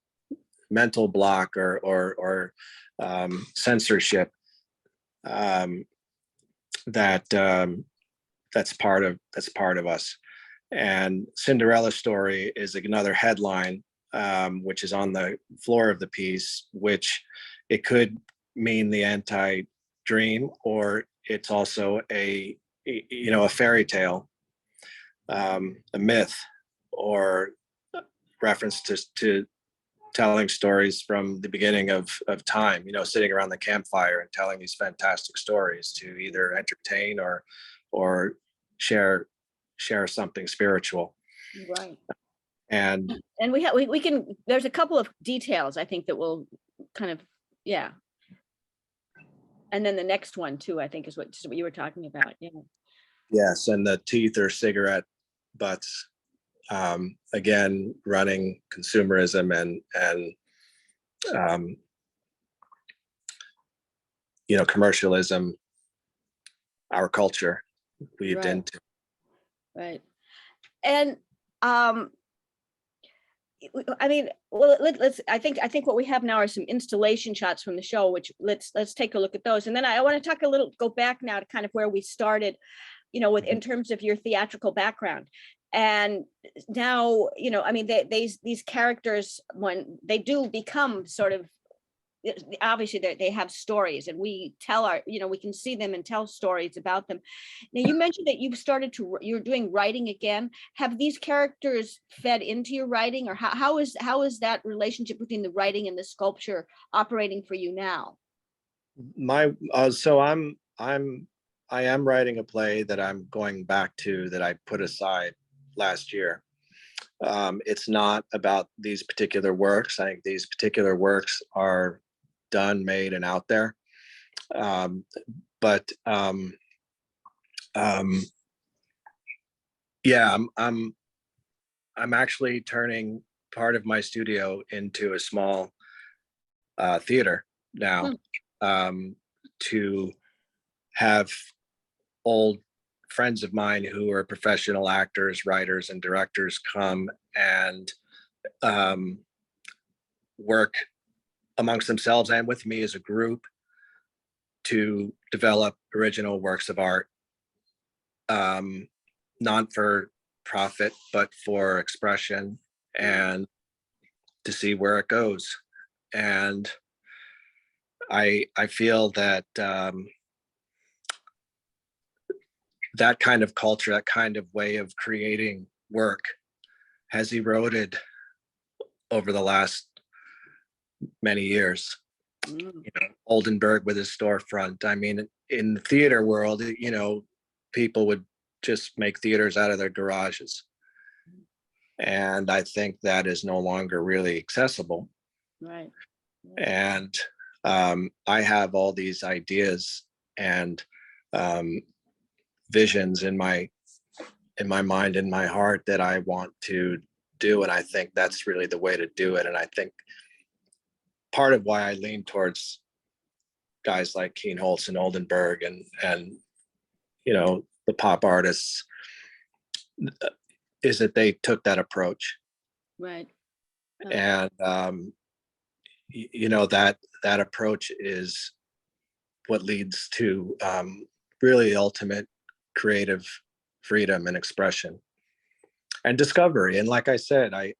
mental block or censorship that that's part of us. And Cinderella story is another headline, which is on the floor of the piece, which it could mean the anti-dream, or it's also a fairy tale, a myth, or reference to telling stories from the beginning of time, sitting around the campfire and telling these fantastic stories to either entertain or share something spiritual. Right. And We can, there's a couple of details I think that will kind of, yeah. And then the next one too, I think is what you were talking about. Yeah. yes, and the teeth are cigarette butts, again running consumerism and commercialism, our culture weaved Right. into. Right. And I mean, well, let's. I think what we have now are some installation shots from the show, which let's take a look at those, and then I want to talk a little, go back now to kind of where we started, with in terms of your theatrical background, and now, I mean, these characters, when they do become sort of, obviously they have stories, and we tell our, we can see them and tell stories about them. Now you mentioned that you're doing writing again. Have these characters fed into your writing, or how is that relationship between the writing and the sculpture operating for you now? So I am writing a play that I'm going back to, that I put aside last year. It's not about these particular works. I think these particular works are done, made, and out there. But Um, yeah, I'm actually turning part of my studio into a small theater now, to have old friends of mine who are professional actors, writers, and directors come and work amongst themselves and with me as a group to develop original works of art, not for profit, but for expression and to see where it goes. And I feel that that kind of culture, that kind of way of creating work has eroded over the last many years. You know, Oldenburg with his storefront. I mean, in the theater world, you know, people would just make theaters out of their garages. And I think that is no longer really accessible. Right. And I have all these ideas and visions in my mind, in my heart that I want to do. And I think that's really the way to do it. And I think part of why I lean towards guys like Keen Holtz and Oldenburg and you know, the pop artists is that they took that approach. Right. And you know, that approach is what leads to really ultimate creative freedom and expression and discovery. And like I said, I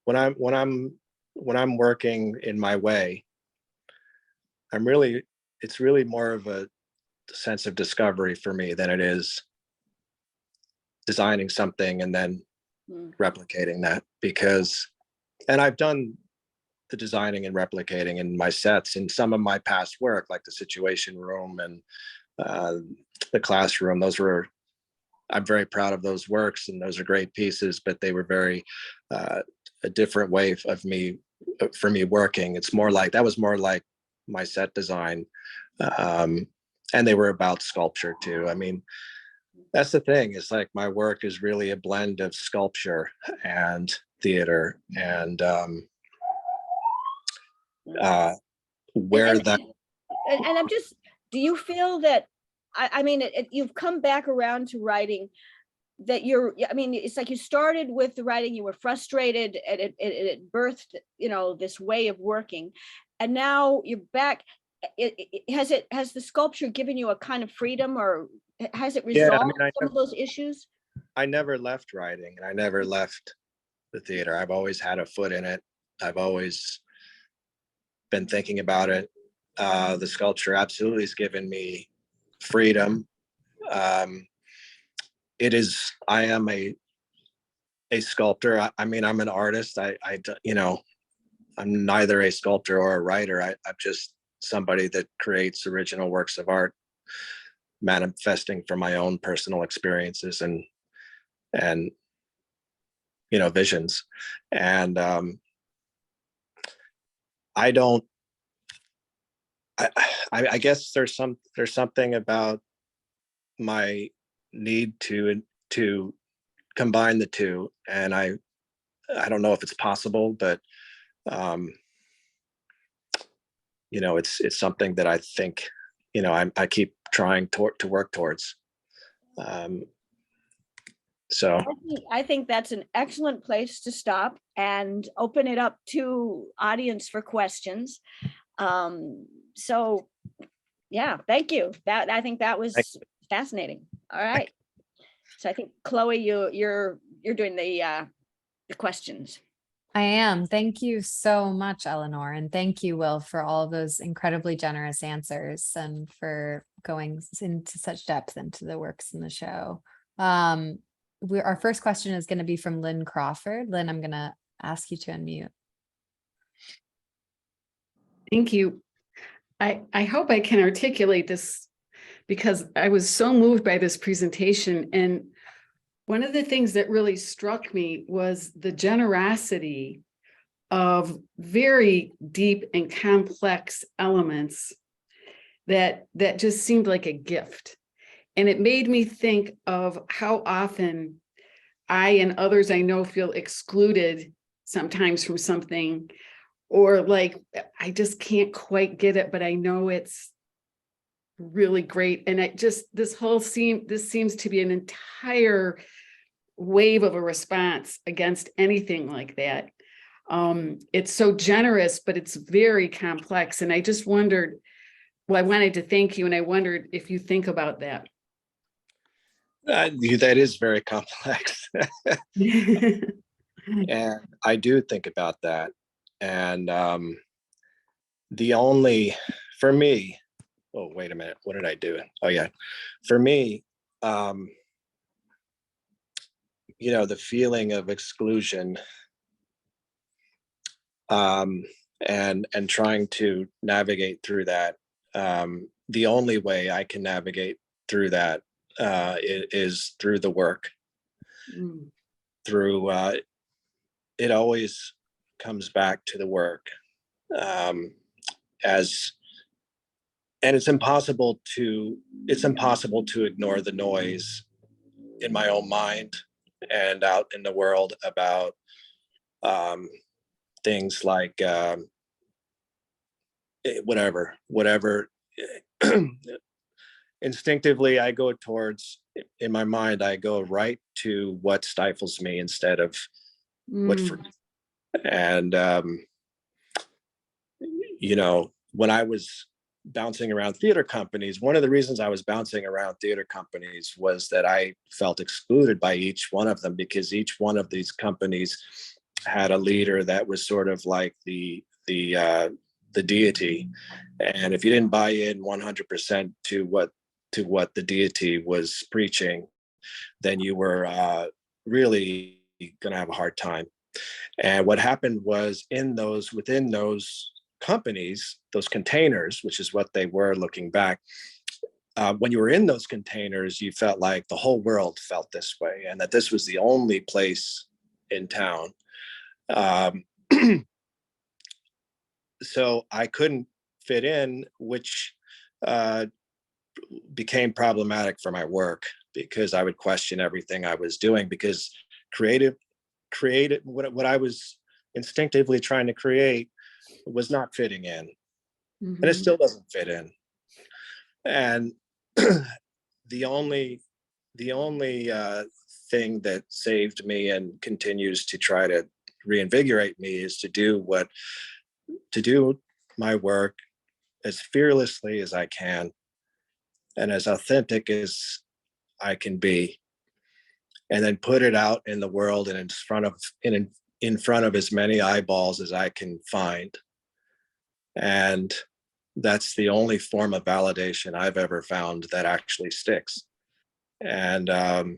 when I'm working in my way, it's really more of a sense of discovery for me than it is designing something and then replicating that. Because, and I've done the designing and replicating in my sets in some of my past work, like the Situation Room and the Classroom. I'm very proud of those works, and those are great pieces, but they were very a different way for me working. That was more like my set design. And they were about sculpture too. I mean, that's the thing. It's like my work is really a blend of sculpture and theater, and where And, that and I'm just, do you feel that, I mean, you've come back around to writing, that I mean, it's like you started with the writing, you were frustrated, and it birthed, you know, this way of working. And now you're back. Has the sculpture given you a kind of freedom, or has it Yeah, I resolved mean, some of those issues? I never left writing, and I never left the theater. I've always had a foot in it. I've always been thinking about it. The sculpture absolutely has given me freedom. I am a sculptor. I mean, I'm an artist. You know, I'm neither a sculptor or a writer. I'm just somebody that creates original works of art, manifesting from my own personal experiences and you know, visions. And I guess there's something about my need to combine the two, and I don't know if it's possible, but you know, it's something that I think, you know, I keep trying to work towards. So I think that's an excellent place to stop and open it up to audience for questions. So yeah, thank you. I think that was fascinating. All right. So I think Chloe, you're doing the questions. I am. Thank you so much, Eleanor. And thank you, Will, for all of those incredibly generous answers and for going into such depth into the works in the show. Our first question is going to be from Lynn Crawford. Lynn, I'm going to ask you to unmute. Thank you. I hope I can articulate this because I was so moved by this presentation. And one of the things that really struck me was the generosity of very deep and complex elements that just seemed like a gift. And it made me think of how often I and others I know feel excluded sometimes from something, or like, I just can't quite get it, but I know it's really great. And this seems to be an entire wave of a response against anything like that. It's so generous, but it's very complex. And I just wondered, well, I wanted to thank you, and I wondered if you think about that. That is very complex. And I do think about that. And for me, oh, wait a minute, what did I do? Oh yeah, for me, the feeling of exclusion, and trying to navigate through that. The only way I can navigate through that is through the work. Mm. Through it always comes back to the work, as and it's impossible to ignore the noise in my own mind and out in the world about things like whatever instinctively I go towards, in my mind I go right to what stifles me instead of what Mm. and when I was bouncing around theater companies, one of the reasons I was bouncing around theater companies was that I felt excluded by each one of them, because each one of these companies had a leader that was sort of like the deity, and if you didn't buy in 100% to what the deity was preaching, then you were really going to have a hard time. And what happened was, within those companies, those containers, which is what they were looking back, when you were in those containers, you felt like the whole world felt this way, and that this was the only place in town. So I couldn't fit in, which became problematic for my work, because I would question everything I was doing, because what I was instinctively trying to create was not fitting in, and it Mhm. still doesn't fit in. And the only thing that saved me and continues to try to reinvigorate me is to do my work as fearlessly as I can and as authentic as I can be, and then put it out in the world and in front of as many eyeballs as I can find. And that's the only form of validation I've ever found that actually sticks. And I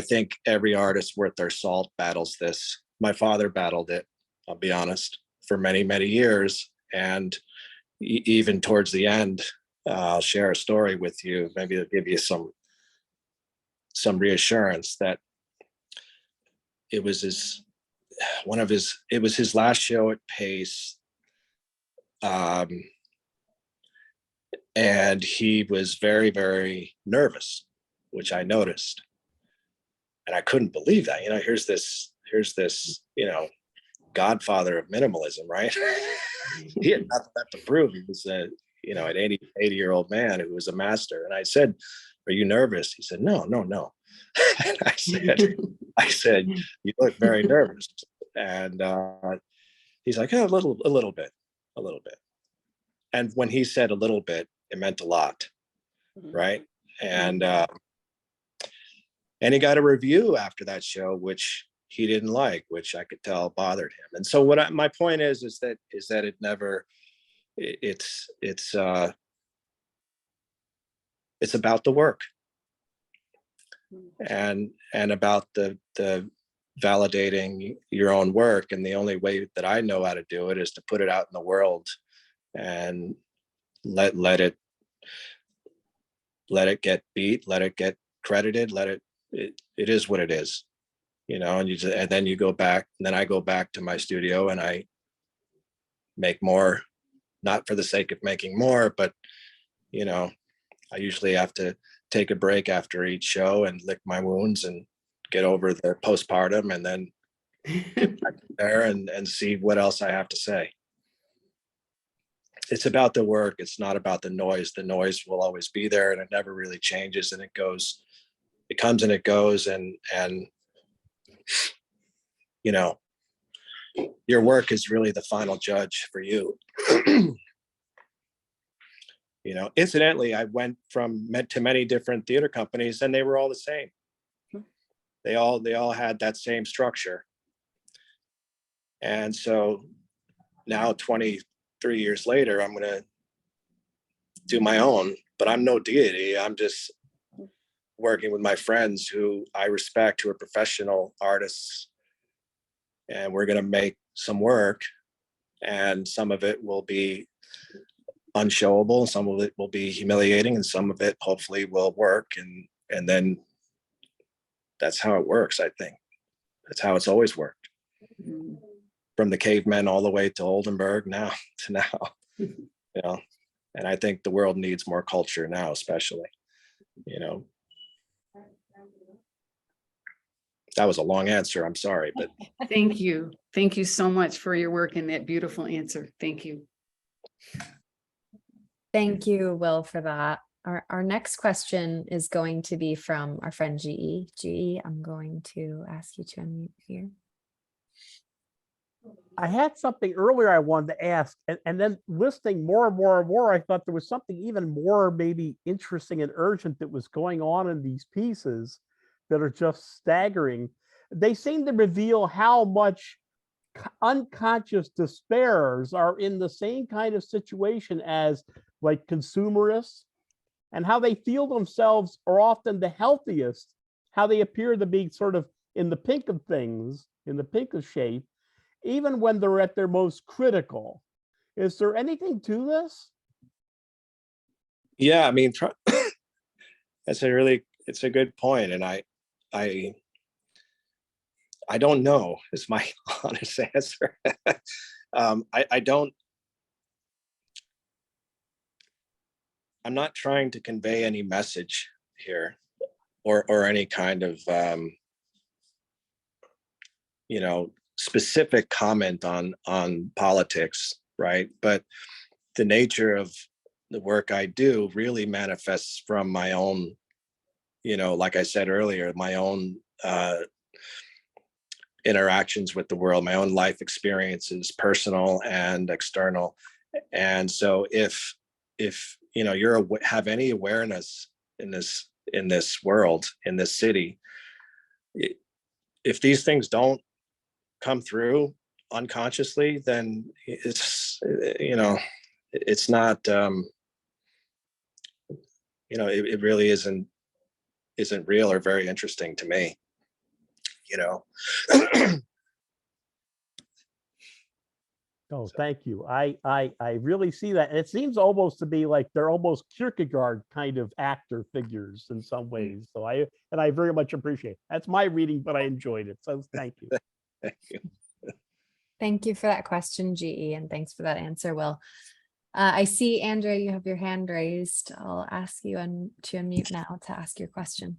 think every artist worth their salt battles this. My father battled it, I'll be honest, for many, many years. And even towards the end, I'll share a story with you. Maybe it'll give you some reassurance that it was his last show at Pace. And he was very, very nervous, which I noticed. And I couldn't believe that. Here's this, godfather of minimalism, right? He had nothing left to prove. He was an 80-year-old man who was a master. And I said, "Are you nervous?" He said, "No, no, no." And I said, "You look very nervous." And he's like, "Oh, a little bit. And when he said a little bit, it meant a lot, right? And he got a review after that show, which he didn't like, which I could tell bothered him. And so my point is that it never, it's about the work and about the validating your own work. And the only way that I know how to do it is to put it out in the world and let it get beat, let it get credited, it is what it is, and then you go back, and then I go back to my studio and I make more not for the sake of making more, but I usually have to take a break after each show and lick my wounds and get over the postpartum, and then get back there and see what else I have to say. It's about the work. It's not about the noise. The noise will always be there, and it never really changes, and it comes and it goes. And your work is really the final judge for you. Incidentally, I went to many different theater companies, and they were all the same. They all had that same structure. And so now 23 years later, I'm going to do my own, but I'm no deity. I'm just working with my friends who I respect, who are professional artists. And we're going to make some work, and some of it will be unshowable, some of it will be humiliating, and some of it hopefully will work. And then that's how it works. I think that's how it's always worked, from the cavemen all the way to Oldenburg now to now. And I think the world needs more culture now, especially. That was a long answer, I'm sorry, but Thank you. Thank you so much for your work and that beautiful answer. Thank you. Thank you, Will, for that. Our next question is going to be from our friend GE. GE, I'm going to ask you to unmute here. I had something earlier I wanted to ask, and then listening more and more and more, I thought there was something even more maybe interesting and urgent that was going on in these pieces that are just staggering. They seem to reveal how much unconscious despairs are in the same kind of situation as like consumerists, and how they feel themselves are often the healthiest, how they appear to be sort of in the pink of things, in the pink of shape, even when they're at their most critical. Is there anything to this? yeah, I mean, it's a good point. And I don't know is my honest answer. I'm not trying to convey any message here, or any kind of specific comment on politics, right? But the nature of the work I do really manifests from my own, like I said earlier, my own interactions with the world, my own life experiences, personal and external. And so if you have any awareness in this world, in this city, if these things don't come through unconsciously, then it's not it really isn't real or very interesting to me. Oh, thank you. I really see that. And it seems almost to be like they're almost Kierkegaard kind of actor figures in some ways. So I very much appreciate it. That's my reading, but I enjoyed it. So thank you. Thank you. Thank you for that question, GE, and thanks for that answer, Will. I see, Andrea, you have your hand raised. I'll ask you to unmute now to ask your question.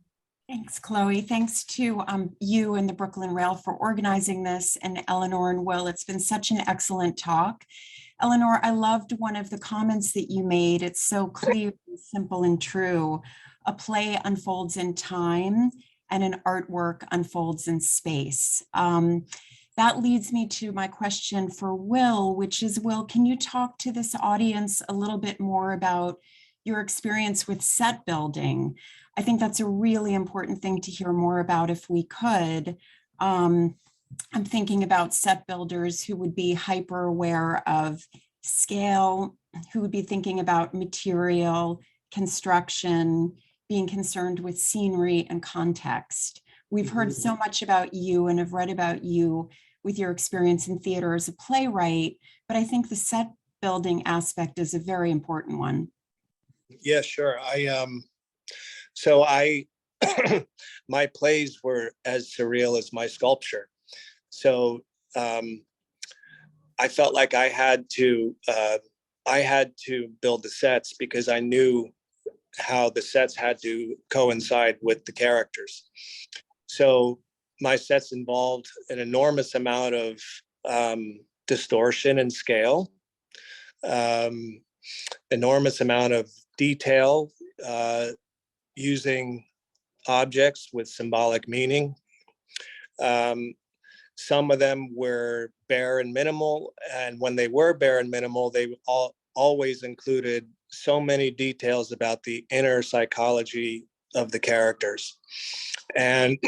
Thanks, Chloe. Thanks to you and the Brooklyn Rail for organizing this, and Eleanor and Will. It's been such an excellent talk. Eleanor, I loved one of the comments that you made. It's so clear, and simple, and true. A play unfolds in time, and an artwork unfolds in space. That leads me to my question for Will, which is, Will, can you talk to this audience a little bit more about your experience with set building? I think that's a really important thing to hear more about if we could. I'm thinking about set builders who would be hyper aware of scale, who would be thinking about material, construction, being concerned with scenery and context. We've heard so much about you and have read about you with your experience in theater as a playwright, but I think the set building aspect is a very important one. Yeah, sure. My plays were as surreal as my sculpture. So I felt like I had to I had to build the sets because I knew how the sets had to coincide with the characters. So my sets involved an enormous amount of distortion and scale, enormous amount of detail, using objects with symbolic meaning. Some of them were bare and minimal, and when they were bare and minimal, they always included so many details about the inner psychology of the characters. And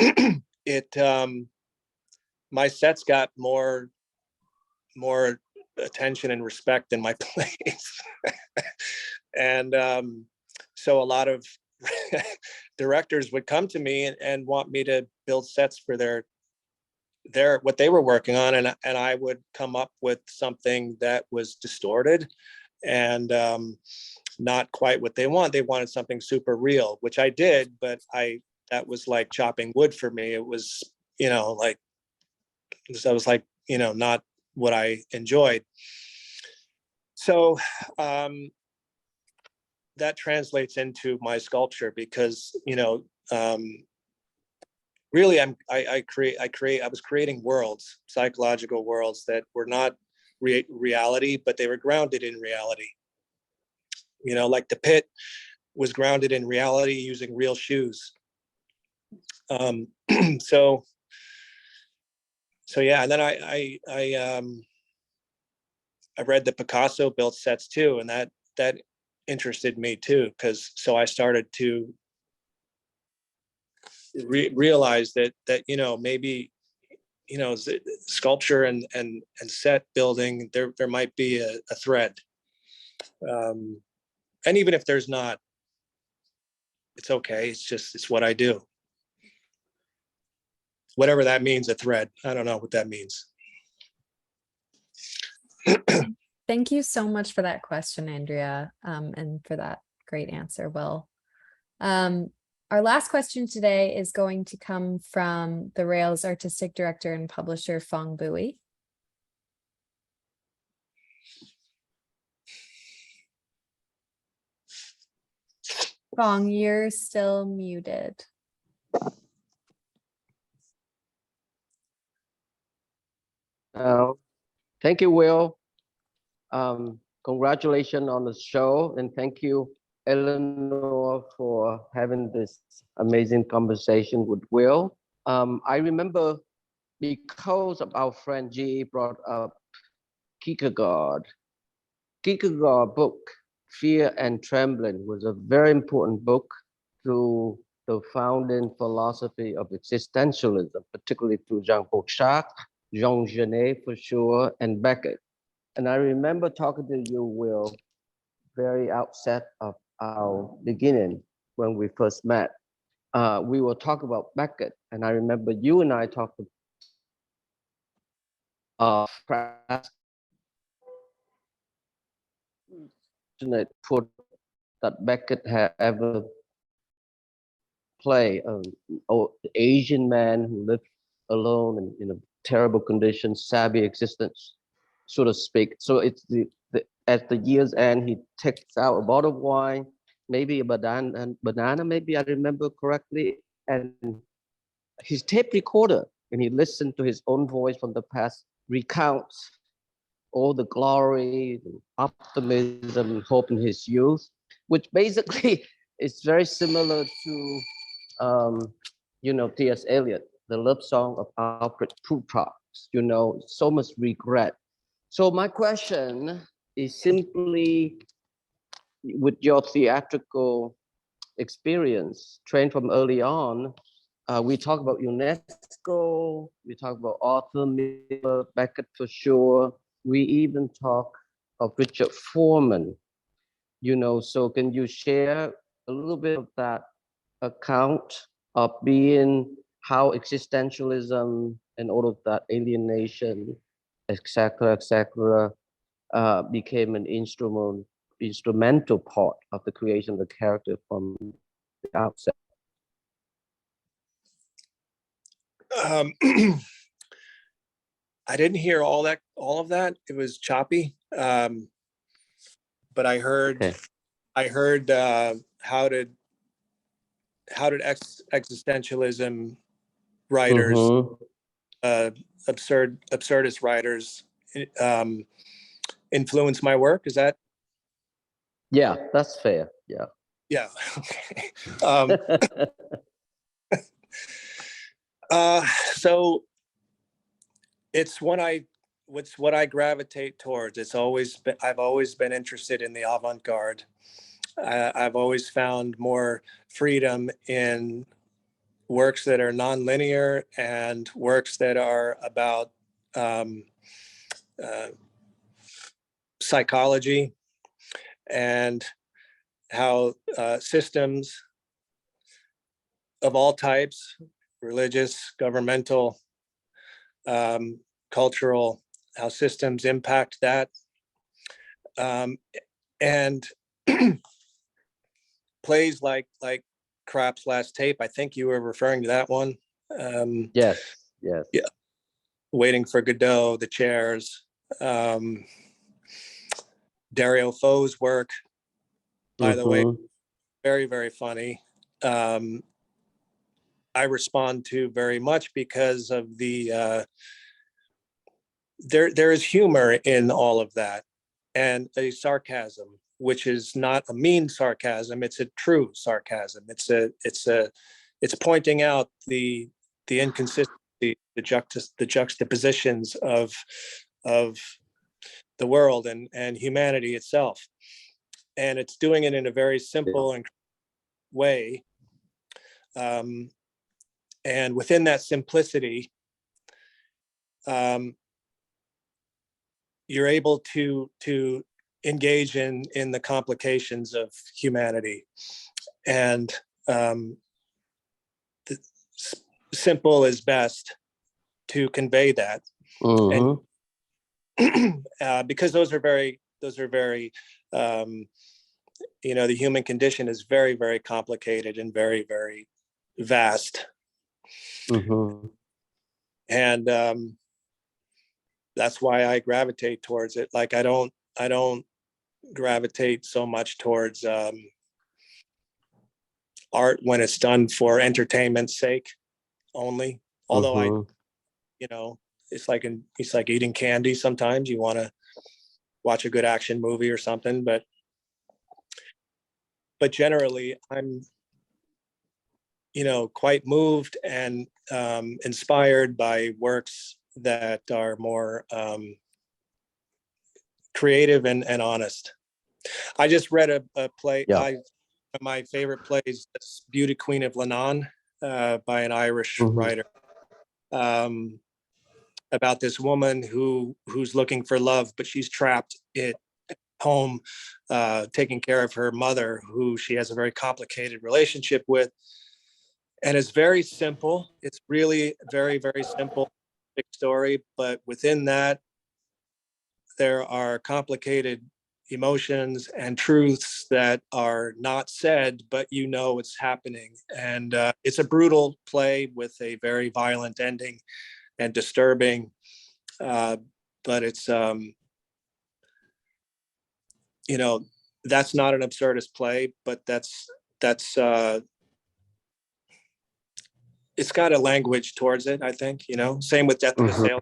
my sets got more attention and respect than my plays. And so a lot of directors would come to me and want me to build sets for their what they were working on, and I would come up with something that was distorted and not quite what they want. They wanted something super real, which I did, but that was like chopping wood for me. It was, like, I was like, not what I enjoyed. So that translates into my sculpture because, really I was creating worlds, psychological worlds that were not reality, but they were grounded in reality. Like the pit was grounded in reality using real shoes. So yeah, and then I read that Picasso built sets too, and that interested me too, so I started to realize that maybe sculpture and set building, there might be a thread, and even if there's not, it's okay. It's what I do, whatever that means. A thread, I don't know what that means. Thank you so much for that question, Andrea, and for that great answer, Will. Our last question today is going to come from the Rails artistic director and publisher, Phong Bui. Phong, you're still muted. Thank you, Will. Congratulations on the show, and thank you, Eleanor, for having this amazing conversation with Will. I remember because of our friend G brought up Kierkegaard. Kierkegaard book, Fear and Trembling, was a very important book to the founding philosophy of existentialism, particularly to Jean-Paul Sartre, Jean Genet for sure, and Beckett. And I remember talking to you, Will, very outset of our beginning when we first met. We were talking about Beckett, and I remember you and I talked put that Beckett had ever played, an Asian man who lived alone in a terrible condition, savvy existence, so to speak. So it's at the year's end, he takes out a bottle of wine, maybe a banana, maybe I remember correctly, and his tape recorder, and he listened to his own voice from the past, recounts all the glory, optimism, and hope in his youth, which basically is very similar to, T.S. Eliot, the love song of Alfred Prufrock, so much regret. So my question is simply, with your theatrical experience, trained from early on, we talk about UNESCO, we talk about Arthur Miller, Beckett for sure. We even talk of Richard Foreman, so can you share a little bit of that account of being how existentialism and all of that alienation, etc., became an instrumental part of the creation of the character from the outset? I didn't hear all of that. It was choppy. but I heard Okay. how did existentialism writers, Mhm. absurdist writers, um, influence my work. Is that? Yeah, that's fair. Yeah. Yeah. Okay. So it's what I gravitate towards. I've always been interested in the avant-garde. I've always found more freedom in works that are nonlinear and works that are about um, uh, psychology and how systems of all types, religious, governmental, cultural, how systems impact that. And plays like Krapp's Last Tape, I think you were referring to that one. Yes. Yes. Yeah. Waiting for Godot, The Chairs, Dario Fo's work, by the way, Mhm. very, very funny. I respond to very much because of the there is humor in all of that, and a sarcasm, which is not a mean sarcasm. It's a true sarcasm. It's pointing out the inconsistency, the juxtapositions of the world and humanity itself, and it's doing it in a very simple and way. And within that simplicity, you're able to engage in the complications of humanity, and the simple is best to convey that. Mhm. And because those are very the human condition is very, very complicated and very, very vast. Mhm. And that's why I gravitate towards it. Like I don't gravitate so much towards art when it's done for entertainment's sake only. Although Mhm. it's like eating candy. Sometimes you want to watch a good action movie or something, but generally I'm quite moved and inspired by works that are more creative and honest. I just read a play. Yeah. My favorite plays is Beauty Queen of Lebanon by an Irish Mhm. writer, about this woman who's looking for love, but she's trapped at home taking care of her mother, who she has a very complicated relationship with. And it's very simple. It's really very, very simple, big story, but within that, there are complicated emotions and truths that are not said, but it's happening. And it's a brutal play with a very violent ending and disturbing. But it's, that's not an absurdist play, but that's it's got a language towards it, I think, same with Death of a Mhm. Sailor.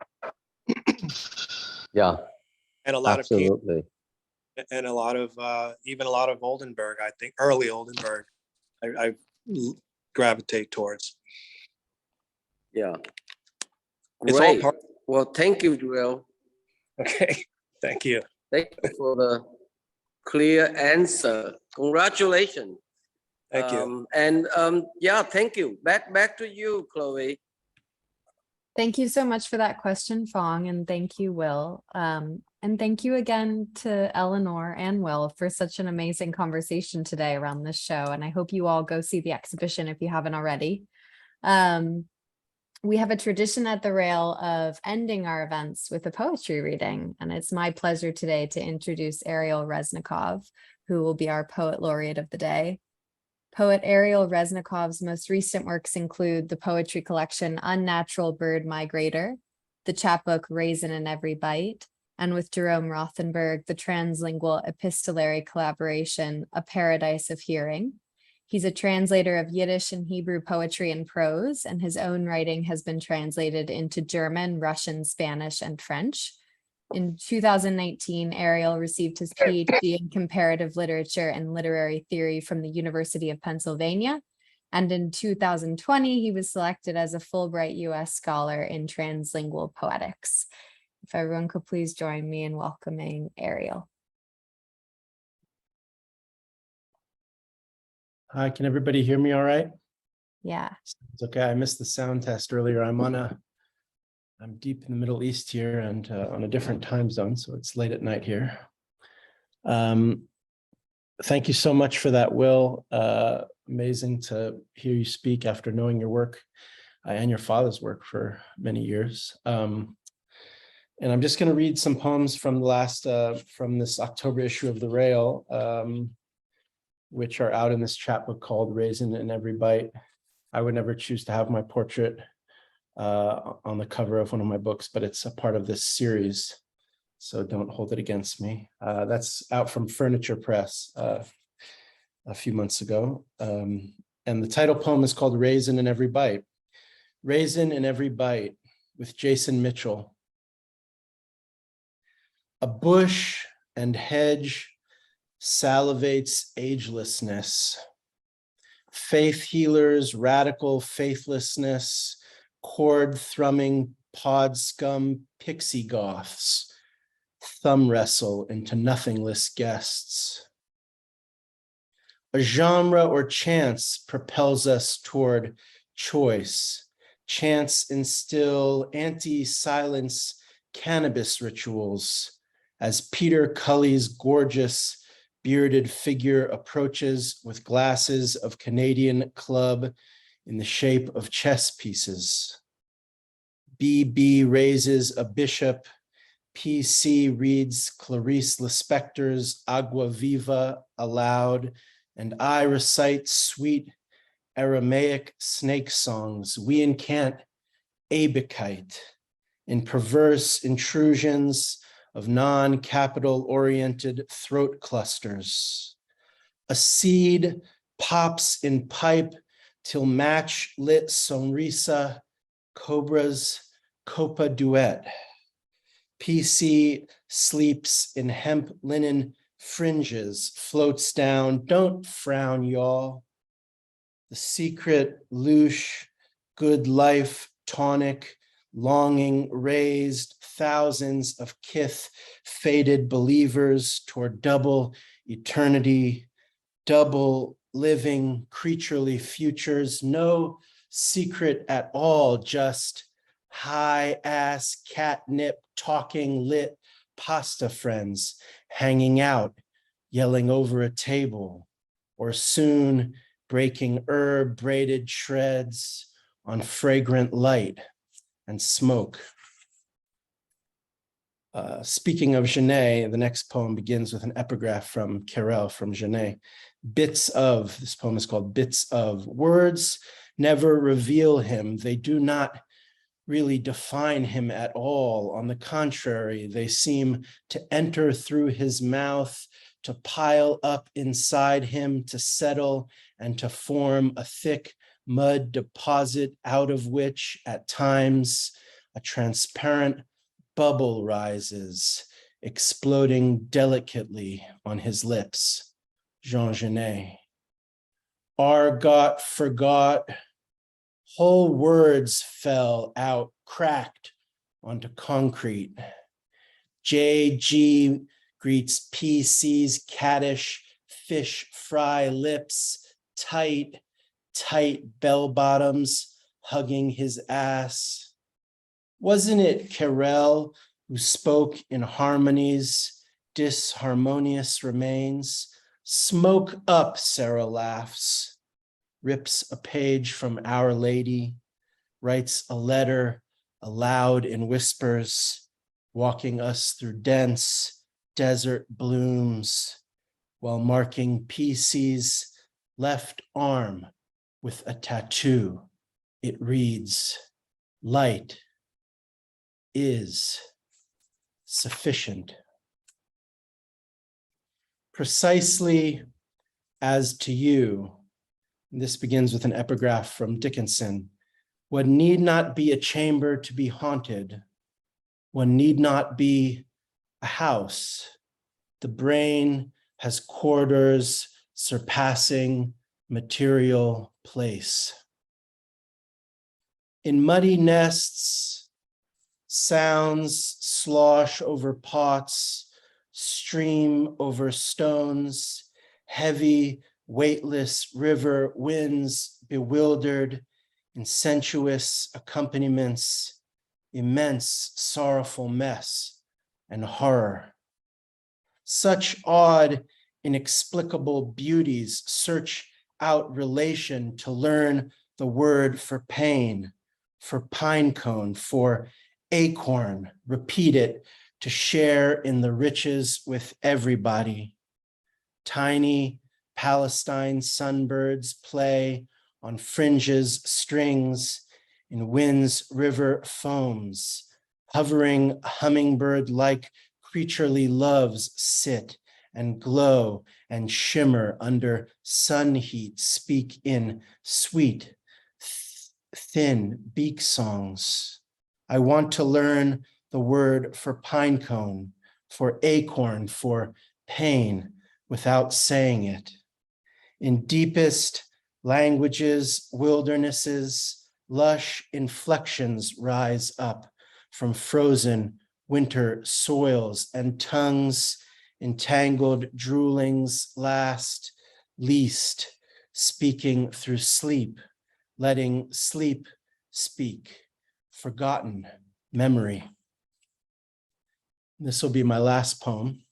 Yeah. And a lot of Absolutely. and a lot of even a lot of Oldenburg, I think early Oldenburg, I gravitate towards. Yeah. It's all Great. part. Well, thank you, Joel. Okay, thank you. Thank you for the clear answer. Congratulations. Thank you. And yeah, thank you. Back to you, Chloe. Thank you so much for that question, Fong, and thank you, Will. And thank you again to Eleanor and Will for such an amazing conversation today around this show. And I hope you all go see the exhibition if you haven't already. We have a tradition at the Rail of ending our events with a poetry reading, and it's my pleasure today to introduce Ariel Reznikov, who will be our poet laureate of the day. Poet Ariel Reznikov's most recent works include the poetry collection Unnatural Bird Migrator, the chapbook Raisin in Every Bite, and with Jerome Rothenberg, the translingual epistolary collaboration, A Paradise of Hearing. He's a translator of Yiddish and Hebrew poetry and prose, and his own writing has been translated into German, Russian, Spanish, and French. In 2019, Ariel received his PhD in comparative literature and literary theory from the University of Pennsylvania. And in 2020, he was selected as a Fulbright U.S. Scholar in translingual poetics. If everyone could please join me in welcoming Ariel. Hi, can everybody hear me all right? Yeah. It's okay. I missed the sound test earlier. I'm deep in the Middle East here and on a different time zone, so it's late at night here. Thank you so much for that, Will. Amazing to hear you speak after knowing your work and your father's work for many years. And I'm just going to read some poems from from this October issue of The Rail, which are out in this chapbook called Raisin in Every Bite. I would never choose to have my portrait on the cover of one of my books, but it's a part of this series, so don't hold it against me. That's out from Furniture Press a few months ago. And the title poem is called Raisin in Every Bite. Raisin in Every Bite with Jason Mitchell. A bush and hedge salivates agelessness. Faith healers, radical faithlessness, chord thrumming pod scum pixie goths thumb wrestle into nothingless guests. A genre or chance propels us toward choice. Chance instill anti-silence cannabis rituals as Peter Cully's gorgeous bearded figure approaches with glasses of Canadian Club in the shape of chess pieces. BB raises a bishop. PC reads Clarice Lispector's Agua Viva aloud, and I recite sweet Aramaic snake songs. We incant Abekite in perverse intrusions of non-capital oriented throat clusters. A seed pops in pipe till match lit sonrisa, cobras, copa duet. PC sleeps in hemp linen fringes, floats down, don't frown, y'all. The secret, louche, good life, tonic, longing raised thousands of kith, fated believers toward double eternity, double living, creaturely futures, no secret at all, just high-ass catnip talking lit pasta friends hanging out, yelling over a table, or soon breaking herb braided shreds on fragrant light and smoke. Speaking of Genet, the next poem begins with an epigraph from Carrel from Genet. Bits of, this poem is called Bits of. Words never reveal him. They do not really define him at all. On the contrary, they seem to enter through his mouth, to pile up inside him, to settle and to form a thick mud deposit out of which at times a transparent bubble rises, exploding delicately on his lips. Jean Genet. Argot forgot, whole words fell out, cracked onto concrete. JG greets PC's caddish fish fry lips, tight, tight bell bottoms hugging his ass. Wasn't it Carrel who spoke in harmonies, disharmonious remains? Smoke up, Sarah laughs, rips a page from Our Lady, writes a letter aloud in whispers, walking us through dense desert blooms while marking PC's left arm with a tattoo. It reads, light is sufficient. Precisely as to you, and this begins with an epigraph from Dickinson, one need not be a chamber to be haunted. One need not be a house. The brain has corridors surpassing material place. In muddy nests, sounds slosh over pots, stream over stones, heavy, weightless river winds bewildered in sensuous accompaniments, immense sorrowful mess and horror. Such odd, inexplicable beauties search out relation to learn the word for pain, for pine cone, for acorn, repeat it to share in the riches with everybody. Tiny Palestine sunbirds play on fringes, strings, in wind's river foams, hovering hummingbird-like creaturely loves sit and glow and shimmer under sun heat, speak in sweet, thin beak songs. I want to learn the word for pinecone, for acorn, for pain, without saying it. In deepest languages, wildernesses, lush inflections rise up from frozen winter soils, and tongues entangled droolings last, least, speaking through sleep, letting sleep speak, forgotten memory. This will be my last poem.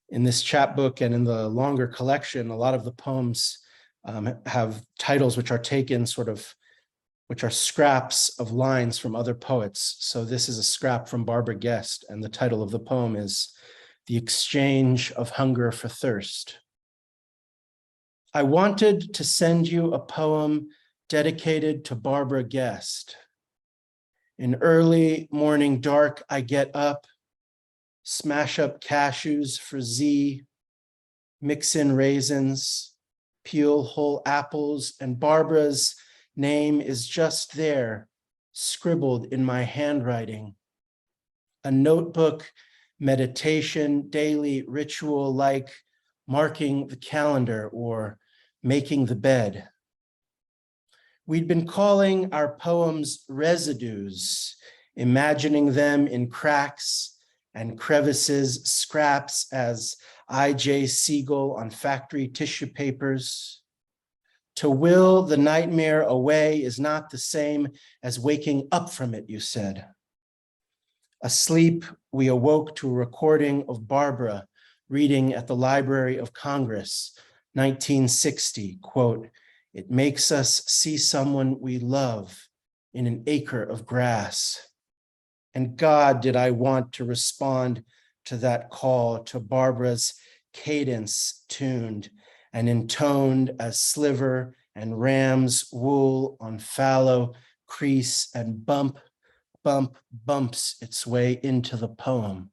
In this chapbook and in the longer collection, a lot of the poems have titles which are taken which are scraps of lines from other poets. So this is a scrap from Barbara Guest, and the title of the poem is The Exchange of Hunger for Thirst. I wanted to send you a poem dedicated to Barbara Guest. In early morning dark, I get up, smash up cashews for Z, mix in raisins, peel whole apples, and Barbara's name is just there, scribbled in my handwriting. A notebook, meditation, daily ritual like marking the calendar or making the bed. We'd been calling our poems residues, imagining them in cracks and crevices, scraps as I.J. Siegel on factory tissue papers. To will the nightmare away is not the same as waking up from it, you said. Asleep, we awoke to a recording of Barbara reading at the Library of Congress, 1960, quote, "It makes us see someone we love in an acre of grass." And God, did I want to respond to that call, to Barbara's cadence tuned and intoned as sliver and ram's wool on fallow crease and bump, bumps its way into the poem,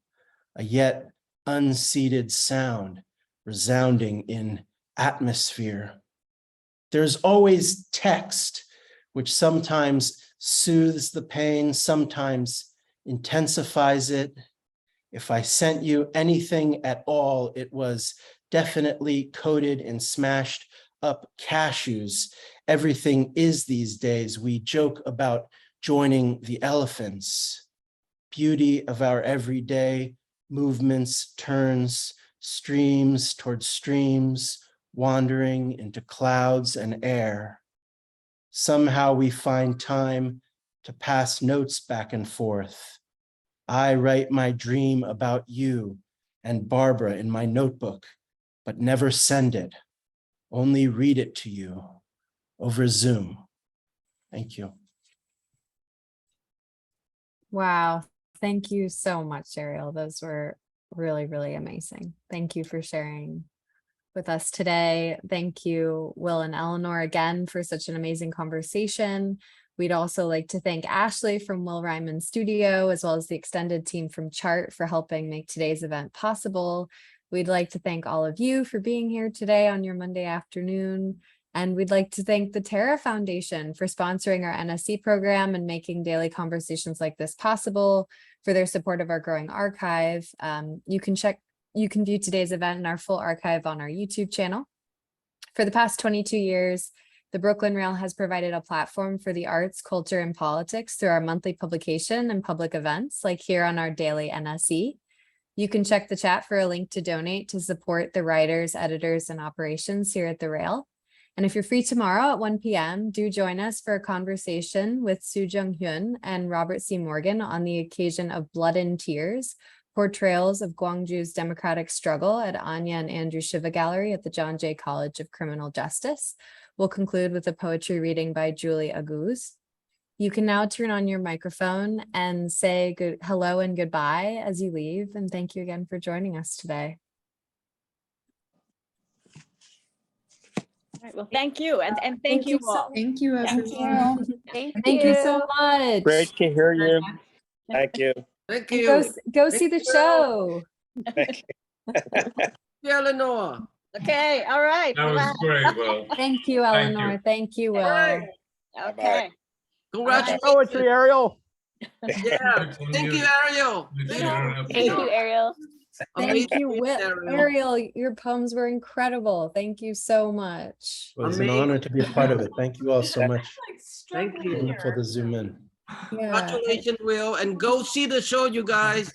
a yet unseated sound resounding in atmosphere. There's always text, which sometimes soothes the pain, sometimes intensifies it. If I sent you anything at all, it was definitely coated in smashed up cashews. Everything is these days. We joke about joining the elephants. Beauty of our everyday movements, turns, streams towards streams, wandering into clouds and air. Somehow we find time to pass notes back and forth. I write my dream about you and Barbara in my notebook, but never send it, only read it to you over Zoom. Thank you. Wow. Thank you so much, Ariel. Those were really, really amazing. Thank you for sharing with us today. Thank you, Will and Eleanor, again, for such an amazing conversation. We'd also like to thank Ashley from Will Ryman Studio, as well as the extended team from Chart for helping make today's event possible. We'd like to thank all of you for being here today on your Monday afternoon. And we'd like to thank the Terra Foundation for sponsoring our NSC program and making daily conversations like this possible, for their support of our growing archive. You can view today's event in our full archive on our YouTube channel. For the past 22 years, the Brooklyn Rail has provided a platform for the arts, culture, and politics through our monthly publication and public events, like here on our daily NSE. You can check the chat for a link to donate to support the writers, editors, and operations here at the Rail. And if you're free tomorrow at 1 p.m., do join us for a conversation with Soo Jung-hyun and Robert C. Morgan on the occasion of Blood and Tears, Portrayals of Gwangju's Democratic Struggle at Anya and Andrew Shiva Gallery at the John Jay College of Criminal Justice. We'll conclude with a poetry reading by Julie Aguz. You can now turn on your microphone and say hello and goodbye as you leave. And thank you again for joining us today. All right, well, thank you. And thank you all. Thank you, Thank everyone. you. Thank you so much. Great to hear you. Thank you. Thank And you. go see the show. Thank you. Eleanor. Okay, all right. That was great, Will. Thank you, Eleanor. Thank you, Will. Right. Okay. Congratulations. Poetry, Ariel. Yeah. Thank you, Ariel. Thank you, Ariel. Thank you, Amazing, Will. Ariel, your poems were incredible. Thank you so much. It was an Amazing. honor to be a part of it. Thank you all so much. Thank you. Wonderful to zoom in. Yeah. Congratulations, Will, and go see the show, you guys.